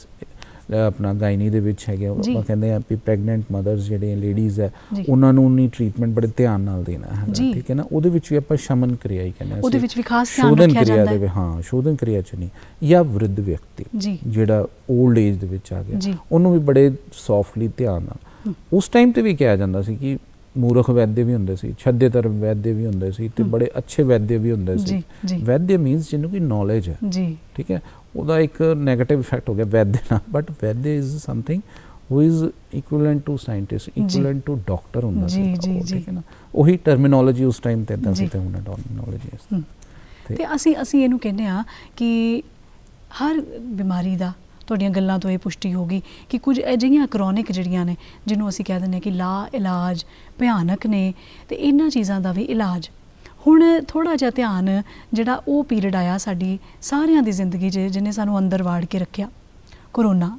ਆਪਣਾ ਗਾਇਨੀ ਦੇ ਵਿੱਚ ਹੈਗੇ, ਉਹ ਕਹਿੰਦੇ ਆ ਵੀ ਪ੍ਰੈਗਨੈਂਟ ਮਦਰਸ ਜਿਹੜੇ ਲੇਡੀਜ਼ ਹੈ ਉਹਨਾਂ ਨੂੰ ਉਨੀ ਟ੍ਰੀਟਮੈਂਟ ਬੜੇ ਧਿਆਨ ਨਾਲ ਦੇਣਾ ਹੈ, ਠੀਕ ਹੈ ਨਾ। ਉਹਦੇ ਵਿੱਚ ਵੀ ਆਪਾਂ ਸ਼ਮਨ ਕਿਰਿਆ ਹੀ ਕਹਿੰਦੇ ਹਾਂ, ਉਹਦੇ ਵਿੱਚ ਵੀ ਖਾਸ ਧਿਆਨ ਰੱਖਿਆ ਜਾਂਦਾ ਹੈ। ਹਾਂ, ਸ਼ੋਧਨ ਕਿਰਿਆ 'ਚ ਨਹੀਂ। ਜਾਂ ਵਰਿੱਧ ਵਿਅਕਤੀ ਜਿਹੜਾ ਓਲਡ ਏਜ ਦੇ ਵਿੱਚ ਆ ਗਿਆ, ਉਹਨੂੰ ਵੀ ਬੜੇ ਸੌਫਟਲੀ ਧਿਆਨ ਨਾਲ। ਉਸ ਟਾਈਮ ਤੇ ਵੀ ਕਿਹਾ ਜਾਂਦਾ ਸੀ ਕਿ ਮੂਰਖ ਵੈਦਯ ਵੀ ਹੁੰਦੇ ਸੀ, ਛੱਦੇਤਰ ਵੈਦਯ ਵੀ ਹੁੰਦੇ ਸੀ ਤੇ ਬੜੇ ਅੱਛੇ ਵੈਦਯ ਵੀ ਹੁੰਦੇ ਸੀ। ਵੈਦਯ ਮੀਨਸ ਜਿਹਨੂੰ ਕਿ ਨੌਲੇਜ ਹੈ, ਠੀਕ ਹੈ। ਉਹਦਾ ਇੱਕ ਨੈਗੇਟਿਵ ਇਫੈਕਟ ਹੋ ਗਿਆ ਵੈਦਯ ਨਾਲ, but vaidya is something who is equivalent to scientist, equivalent to doctor ਹੁੰਦਾ ਸੀ, ਠੀਕ ਹੈ ਨਾ। ਉਹੀ ਟਰਮੀਨੋਲੋਜੀ ਉਸ ਟਾਈਮ ਤੇ ਇਦਾਂ ਸੀ ਤੇ ਹੁਣ ਟਰਮੀਨੋਲੋਜੀ। ਤੇ ਅਸੀਂ ਇਹਨੂੰ ਕਹਿੰਦੇ ਆ ਕਿ ਹਰ ਬਿਮਾਰੀ ਦਾ, ਤੁਹਾਡੀਆਂ ਗੱਲਾਂ ਤੋਂ ਇਹ ਪੁਸ਼ਟੀ ਹੋ ਗਈ ਕਿ ਕੁਝ ਅਜਿਹੀਆਂ ਕਰੋਨਿਕ ਜਿਹੜੀਆਂ ਨੇ ਜਿਹਨੂੰ ਅਸੀਂ ਕਹਿ ਦਿੰਦੇ ਹਾਂ ਕਿ ਲਾ ਇਲਾਜ ਭਿਆਨਕ ਨੇ, ਤੇ ਇਹਨਾਂ ਚੀਜ਼ਾਂ ਦਾ ਵੀ ਇਲਾਜ ਹੁਣ ਥੋੜ੍ਹਾ ਜਿਹਾ ਧਿਆਨ ਜਿਹੜਾ ਉਹ ਪੀਰੀਅਡ ਆਇਆ ਸਾਡੀ ਸਾਰਿਆਂ ਦੀ ਜ਼ਿੰਦਗੀ 'ਚ ਜਿਹਨੇ ਸਾਨੂੰ ਅੰਦਰ ਵਾੜ ਕੇ ਰੱਖਿਆ, ਕਰੋਨਾ,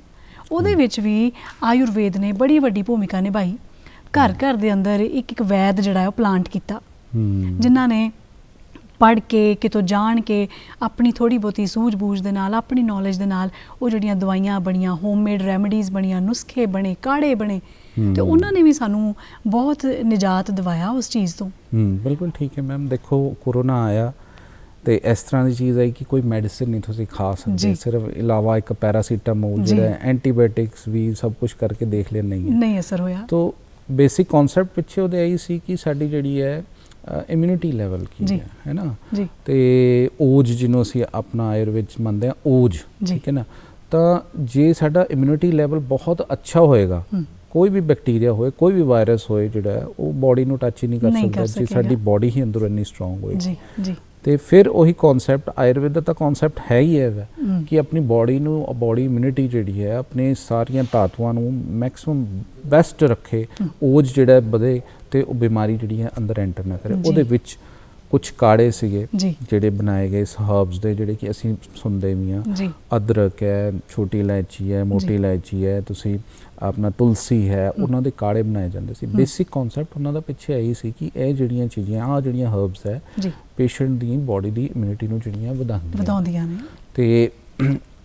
ਉਹਦੇ ਵਿੱਚ ਵੀ ਆਯੁਰਵੇਦ ਨੇ ਬੜੀ ਵੱਡੀ ਭੂਮਿਕਾ ਨਿਭਾਈ। ਘਰ ਘਰ ਦੇ ਅੰਦਰ ਇੱਕ ਇੱਕ ਵੈਦ ਜਿਹੜਾ ਹੈ ਉਹ ਪਲਾਂਟ ਕੀਤਾ, ਜਿਨ੍ਹਾਂ ਨੇ ਪੜ੍ਹ ਕੇ, ਕਿਤੋਂ ਜਾਣ ਕੇ, ਆਪਣੀ ਥੋੜ੍ਹੀ ਬਹੁਤੀ ਸੂਝ-ਬੂਝ ਦੇ ਨਾਲ, ਆਪਣੀ ਨੌਲੇਜ ਦੇ ਨਾਲ ਉਹ ਜਿਹੜੀਆਂ ਦਵਾਈਆਂ ਬਣੀਆਂ, ਹੋਮਮੇਡ ਰੈਮਡੀਜ਼ ਬਣੀਆਂ, ਨੁਸਖੇ ਬਣੇ, ਕਾੜੇ ਬਣੇ, ਤੇ ਉਹਨਾਂ ਨੇ ਵੀ ਸਾਨੂੰ ਬਹੁਤ ਨਿਜਾਤ ਦਿਵਾਇਆ ਉਸ ਚੀਜ਼ ਤੋਂ। ਬਿਲਕੁਲ ਠੀਕ ਹੈ ਮੈਮ। ਦੇਖੋ ਕੋਰੋਨਾ ਆਇਆ ਤੇ ਇਸ ਤਰ੍ਹਾਂ ਦੀ ਚੀਜ਼ ਆਈ ਕਿ ਕੋਈ ਮੈਡੀਸਿਨ ਨਹੀਂ ਤੁਸੀਂ ਖਾ ਸਕਦੇ, ਸਿਰਫ ਇਲਾਵਾ ਇੱਕ ਪੈਰਾਸੀਟਾਮੋਲ ਜਿਹੜਾ ਐਂਟੀਬਾਇਓਟਿਕਸ ਵੀ ਸਭ ਕੁਝ ਕਰਕੇ ਦੇਖ ਲਿਆ, ਨਹੀਂ ਅਸਰ ਹੋਇਆ। ਤਾਂ ਬੇਸਿਕ ਕਨਸੈਪਟ ਪਿੱਛੇ ਉਹਦੇ ਆਈ ਸੀ ਕਿ ਸਾਡੀ ਜਿਹੜੀ ਹੈ ਇਮਿਊਨਿਟੀ ਲੈਵਲ ਕੀ ਹੈ ਨਾ, ਤੇ ਓਜ ਜਿਹਨੂੰ ਅਸੀਂ ਆਪਣਾ ਆਯੁਰਵੇਦ 'ਚ ਮੰਨਦੇ ਹਾਂ ਓਜ, ਠੀਕ ਹੈ ਨਾ। ਤਾਂ ਜੇ ਸਾਡਾ ਇਮਿਊਨਿਟੀ ਲੈਵਲ ਬਹੁਤ ਅੱਛਾ ਹੋਏਗਾ ਕੋਈ ਵੀ ਬੈਕਟੀਰੀਆ ਹੋਏ, ਕੋਈ ਵੀ ਵਾਇਰਸ ਹੋਏ, ਜਿਹੜਾ ਉਹ ਬੋਡੀ ਨੂੰ ਟੱਚ ਹੀ ਨਹੀਂ ਕਰ ਸਕਦਾ ਜੇ ਸਾਡੀ ਬੋਡੀ ਹੀ ਅੰਦਰੋਂ ਇੰਨੀ ਸਟਰੋਂਗ ਹੋਏ। ਜੀ ਜੀ। ਤੇ ਫਿਰ ਉਹੀ ਕਨਸੈਪਟ ਆਯੁਰਵੇਦ ਦਾ ਤਾਂ ਕਨਸੈਪਟ ਹੈ ਹੀ ਹੈ ਕਿ ਆਪਣੀ ਬੋਡੀ ਨੂੰ, ਬੋਡੀ ਇਮਿਊਨਿਟੀ ਜਿਹੜੀ ਹੈ ਆਪਣੇ ਸਾਰੀਆਂ ਧਾਤੂਆਂ ਨੂੰ ਮੈਕਸਿਮਮ ਬੈਸਟ ਰੱਖੇ, ਓਜ ਜਿਹੜਾ ਵਧੇ ਤੇ ਉਹ ਬਿਮਾਰੀ ਜਿਹੜੀ ਹੈ ਅੰਦਰ ਐਂਟਰ ਨਾ ਕਰੇ। ਉਹਦੇ ਵਿੱਚ ਕੁਝ ਕਾੜੇ ਸੀਗੇ ਜਿਹੜੇ ਬਣਾਏ ਗਏ ਹਰਬਸ ਦੇ, ਜਿਹੜੇ ਕਿ ਅਸੀਂ ਸੁਣਦੇ ਵੀ ਹਾਂ। ਅਦਰਕ ਹੈ, ਛੋਟੀ ਇਲਾਇਚੀ ਹੈ, ਮੋਟੀ ਇਲਾਇਚੀ ਹੈ, ਤੁਸੀਂ ਆਪਣਾ ਤੁਲਸੀ ਹੈ, ਉਹਨਾਂ ਦੇ ਕਾੜੇ ਬਣਾਏ ਜਾਂਦੇ ਸੀ। ਬੇਸਿਕ ਕਨਸੈਪਟ ਉਹਨਾਂ ਦਾ ਪਿੱਛੇ ਇਹੀ ਸੀ ਕਿ ਇਹ ਜਿਹੜੀਆਂ ਚੀਜ਼ਾਂ, ਆਹ ਜਿਹੜੀਆਂ ਹਰਬਸ ਹੈ, ਪੇਸ਼ੈਂਟ ਦੀ ਬੋਡੀ ਦੀ ਇਮਿਊਨਿਟੀ ਨੂੰ ਜਿਹੜੀਆਂ ਵਧਾਉਂਦੀਆਂ ਨੇ। ਤੇ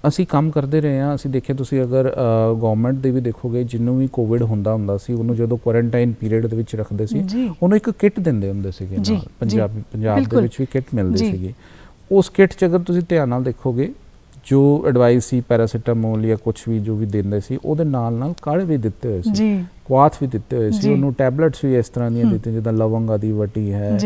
ਅਸੀਂ ਕੰਮ ਕਰਦੇ ਰਹੇ ਹਾਂ। ਅਸੀਂ ਦੇਖਿਆ, ਤੁਸੀਂ ਅਗਰ ਗਵਰਨਮੈਂਟ ਦੇ ਵੀ ਦੇਖੋਗੇ, ਜਿਹਨੂੰ ਵੀ ਕੋਵਿਡ ਹੁੰਦਾ ਸੀ, ਉਹਨੂੰ ਜਦੋਂ ਕੁਆਰੰਟਾਈਨ ਪੀਰੀਅਡ ਦੇ ਵਿੱਚ ਰੱਖਦੇ ਸੀ, ਉਹਨੂੰ ਇੱਕ ਕਿੱਟ ਦਿੰਦੇ ਹੁੰਦੇ ਸੀਗੇ ਨਾਲ। ਪੰਜਾਬ ਦੇ ਵਿੱਚ ਵੀ ਕਿੱਟ ਮਿਲਦੀ ਸੀਗੀ। ਉਸ ਕਿੱਟ 'ਚ ਅਗਰ ਤੁਸੀਂ ਧਿਆਨ ਨਾਲ ਦੇਖੋਗੇ, ਜੋ ਐਡਵਾਈਸ ਸੀ ਪੈਰਾਸੀਟਾਮੋਲ ਜਾਂ ਕੁਛ ਵੀ ਜੋ ਵੀ ਦਿੰਦੇ ਸੀ, ਉਹਦੇ ਨਾਲ ਕਾੜੇ ਵੀ ਦਿੱਤੇ ਹੋਏ ਸੀ, ਕੁਆਥ ਵੀ ਦਿੱਤੇ ਹੋਏ ਸੀ, ਉਹਨੂੰ ਟੈਬਲੇਟਸ ਵੀ ਇਸ ਤਰ੍ਹਾਂ ਦੀਆਂ ਦਿੱਤੀਆਂ, ਜਿੱਦਾਂ ਲਵੰਗਾ ਦੀ ਵੱਟੀ ਹੈ,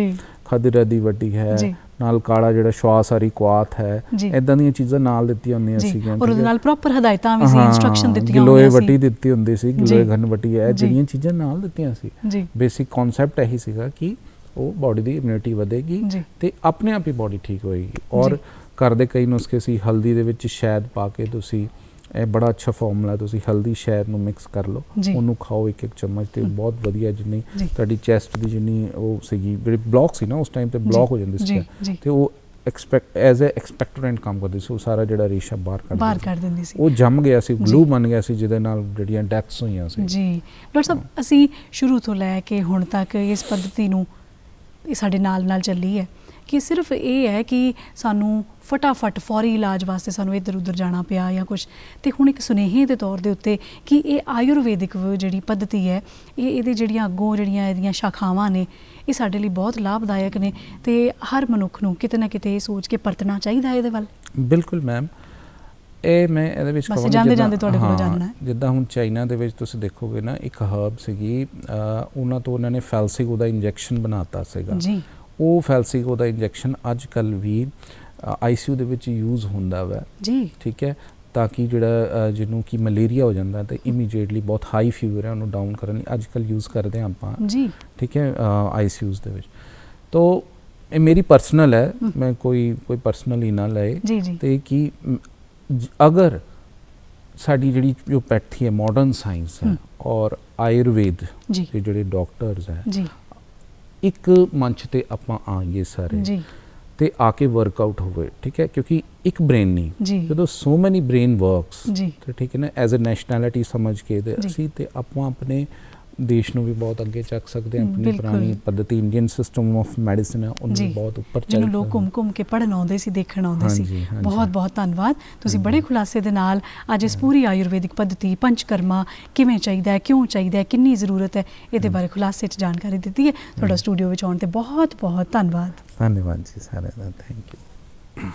ਖਦਰਾ ਦੀ ਵੱਟੀ ਹੈ, ਨਾਲ ਕਾੜਾ ਜਿਹੜਾ ਸ਼ਵਾਸਾਰੀ ਕੁਆਥ ਹੈ, ਇਦਾਂ ਦੀਆਂ ਚੀਜ਼ਾਂ ਨਾਲ ਦਿੱਤੀਆਂ ਹੁੰਦੀਆਂ ਸੀਗੀਆਂ। ਔਰ ਉਹਦੇ ਨਾਲ ਪ੍ਰੋਪਰ ਹਦਾਇਤਾਂ ਵੀ ਸੀ, ਇਨਸਟਰਕਸ਼ਨ ਦਿੱਤੀਆਂ ਹੋਈਆਂ ਸੀ, ਗਿਲੋਏ ਵੱਟੀ ਦਿੱਤੀ ਹੁੰਦੀ ਸੀ, ਗਿਲੋਏ ਘਨ ਵੱਟੀ ਹੈ, ਜਿਹੜੀਆਂ ਚੀਜ਼ਾਂ ਨਾਲ ਦਿੱਤੀਆਂ ਸੀ। ਬੇਸਿਕ ਕਨਸੈਪਟ ਇਹੀ ਸੀਗਾ ਕਿ ਉਹ ਬੋਡੀ ਦੀ ਇਮਿਊਨਿਟੀ ਵਧੇਗੀ ਤੇ ਆਪਣੇ ਆਪ ਹੀ ਬੋਡੀ ਠੀਕ ਹੋਏਗੀ। ਔਰ ਘਰ ਦੇ ਕਈ ਨੁਸਖੇ ਸੀ, ਹਲਦੀ ਦੇ ਵਿੱਚ ਸ਼ਹਿਦ ਪਾ ਕੇ ਤੁਸੀਂ, ਇਹ ਬੜਾ ਅੱਛਾ ਫਾਰਮੂਲਾ, ਤੁਸੀਂ ਹਲਦੀ ਸ਼ਹਿਦ ਨੂੰ ਮਿਕਸ ਕਰ ਲਓ, ਉਹਨੂੰ ਖਾਓ ਇੱਕ ਚਮਚ, ਤੇ ਬਹੁਤ ਵਧੀਆ। ਜਿੰਨੀ ਤੁਹਾਡੀ ਚੈਸਟ ਦੀ ਜਿੰਨੀ ਉਹ ਸੀਗੀ, ਜਿਹੜੀ ਬਲੌਕ ਸੀ ਨਾ ਉਸ ਟਾਈਮ ਤੇ ਬਲੌਕ ਹੋ ਜਾਂਦੀ ਸੀ, ਤੇ ਉਹ ਐਜ਼ ਅ ਐਕਸਪੈਕਟੋਰੈਂਟ ਕੰਮ ਕਰਦੀ ਸੀ। ਉਹ ਸਾਰਾ ਜਿਹੜਾ ਰੇਸ਼ਾ ਬਾਹਰ ਕਰ ਦਿੰਦੀ ਸੀ, ਉਹ ਜੰਮ ਗਿਆ ਸੀ, ਗਲੂ ਬਣ ਗਿਆ ਸੀ, ਜਿਹਦੇ ਨਾਲ ਜਿਹੜੀਆਂ ਡੈਥਸ ਹੋਈਆਂ ਸੀ। ਜੀ ਡਾਕਟਰ ਸਾਹਿਬ, ਅਸੀਂ ਸ਼ੁਰੂ ਤੋਂ ਲੈ ਕੇ ਹੁਣ ਤੱਕ ਇਸ ਪੱਧਤੀ ਨੂੰ ਸਾਡੇ ਨਾਲ ਚੱਲੀ ਹੈ ਕਿ ਸਿਰਫ ਇਹ ਹੈ ਕਿ ਸਾਨੂੰ ਫਟਾਫਟ ਫੌਰੀ ਇਲਾਜ ਵਾਸਤੇ ਸਾਨੂੰ ਇੱਧਰ ਉੱਧਰ ਜਾਣਾ ਪਿਆ ਜਾਂ ਕੁਛ, ਤੇ ਹੁਣ ਇੱਕ ਸੁਨੇਹੇ ਦੇ ਤੌਰ ਦੇ ਉੱਤੇ ਕਿ ਇਹ ਆਯੁਰਵੈਦਿਕ ਜਿਹੜੀ ਪੱਧਤੀ ਹੈ, ਇਹਦੇ ਜਿਹੜੀਆਂ ਅੱਗੋਂ ਜਿਹੜੀਆਂ ਇਹਦੀਆਂ ਸ਼ਾਖਾਵਾਂ ਨੇ, ਇਹ ਸਾਡੇ ਲਈ ਬਹੁਤ ਲਾਭਦਾਇਕ ਨੇ, ਤੇ ਹਰ ਮਨੁੱਖ ਨੂੰ ਕਿਤੇ ਨਾ ਕਿਤੇ ਇਹ ਸੋਚ ਕੇ ਪਰਤਣਾ ਚਾਹੀਦਾ ਇਹਦੇ ਵੱਲ। ਬਿਲਕੁਲ ਮੈਮ, ਇਹ ਮੈਂ ਇਹਦੇ ਵਿੱਚ ਜਾਂਦੇ ਤੁਹਾਡੇ ਕੋਲੋਂ ਜਾਣਨਾ ਹੈ। ਜਿੱਦਾਂ ਹੁਣ ਚਾਈਨਾ ਦੇ ਵਿੱਚ ਤੁਸੀਂ ਦੇਖੋਗੇ ਨਾ, ਇੱਕ ਹਰਬ ਸੀਗੀ, ਉਹਨਾਂ ਤੋਂ ਉਹਨਾਂ ਨੇ ਫੈਲਸਿਗੋ ਦਾ ਇੰਜੈਕਸ਼ਨ ਬਣਾਤਾ ਸੀਗਾ ਜੀ। ਉਹ ਫੈਲਸਿਗੋ ਦਾ ਇੰਜੈਕਸ਼ਨ ਅੱਜ ਕੱਲ੍ਹ ਵੀ ICU ਦੇ ਵਿੱਚ ਯੂਜ਼ ਹੁੰਦਾ ਵਾ ਜੀ, ਠੀਕ ਹੈ, ਤਾਂ ਕਿ ਜਿਹੜਾ ਜਿਹਨੂੰ ਕਿ ਮਲੇਰੀਆ ਹੋ ਜਾਂਦਾ ਤੇ ਇਮੀਡੀਏਟਲੀ ਬਹੁਤ ਹਾਈ ਫੀਵਰ ਹੈ, ਉਹਨੂੰ ਡਾਊਨ ਕਰਨ ਲਈ ਅੱਜ ਕੱਲ੍ਹ ਯੂਜ਼ ਕਰਦੇ ਹਾਂ ਆਪਾਂ ਜੀ, ਠੀਕ ਹੈ, ICUs ਦੇ ਵਿੱਚ। ਤੋ ਇਹ ਮੇਰੀ ਪਰਸਨਲ ਹੈ, ਮੈਂ ਕੋਈ ਪਰਸਨਲੀ ਨਾ ਲਏ, ਤੇ ਕਿ ਅਗਰ ਸਾਡੀ ਜਿਹੜੀ ਜੋ ਪੈਥੀ ਹੈ, ਮਾਡਰਨ ਸਾਇੰਸ ਹੈ ਔਰ ਆਯੁਰਵੇਦ ਦੇ ਜਿਹੜੇ ਡਾਕਟਰਸ ਹੈ, ਇੱਕ ਮੰਚ ਤੇ ਆਪਾਂ ਆਈਏ ਸਾਰੇ ਤੇ ਆ ਕੇ ਵਰਕਆਊਟ ਹੋਵੇ, ਠੀਕ ਹੈ, ਕਿਉਂਕਿ ਇੱਕ ਬ੍ਰੇਨ ਨਹੀਂ, ਜਦੋਂ ਸੋ ਮੈਨੀ ਬ੍ਰੇਨ ਵਰਕਸ, ਤੇ ਠੀਕ ਹੈ ਨਾ, ਐਜ਼ ਅ ਨੈਸ਼ਨੈਲਿਟੀ ਸਮਝ ਕੇ ਅਸੀਂ ਤੇ ਆਪਾਂ ਆਪਣੇ ਦੇਸ਼ ਨੂੰ ਵੀ ਬਹੁਤ ਅੱਗੇ ਚੱਕ ਸਕਦੇ ਹਾਂ। ਆਪਣੀ ਪੁਰਾਣੀ ਪੱਧਤੀ ਇੰਡੀਅਨ ਸਿਸਟਮ ਆਫ ਮੈਡੀਸਿਨ ਹੈ, ਉਹਨੂੰ ਬਹੁਤ ਉੱਪਰ ਚੱਕ, ਜਿਹਨੂੰ ਲੋਕ ਘੁੰਮ ਕੇ ਪੜ੍ਹਨ ਆਉਂਦੇ ਸੀ, ਦੇਖਣ ਆਉਂਦੇ ਸੀ। ਬਹੁਤ ਧੰਨਵਾਦ, ਤੁਸੀਂ ਬੜੇ ਖੁਲਾਸੇ ਦੇ ਨਾਲ ਅੱਜ ਇਸ ਪੂਰੀ ਆਯੁਰਵੈਦਿਕ ਪੱਧਤੀ, ਪੰਚਕਰਮਾ ਕਿਵੇਂ ਚਾਹੀਦਾ ਹੈ, ਕਿਉਂ ਚਾਹੀਦਾ ਹੈ, ਕਿੰਨੀ ਜ਼ਰੂਰਤ ਹੈ, ਇਹਦੇ ਬਾਰੇ ਖੁਲਾਸੇ 'ਚ ਜਾਣਕਾਰੀ ਦਿੱਤੀ ਹੈ। ਤੁਹਾਡਾ ਸਟੂਡੀਓ ਵਿੱਚ ਆਉਣ ਤੇ ਬਹੁਤ ਧੰਨਵਾਦ। ਧੰਨਵਾਦ ਜੀ ਸਾਰਿਆਂ ਦਾ, ਥੈਂਕ ਯੂ।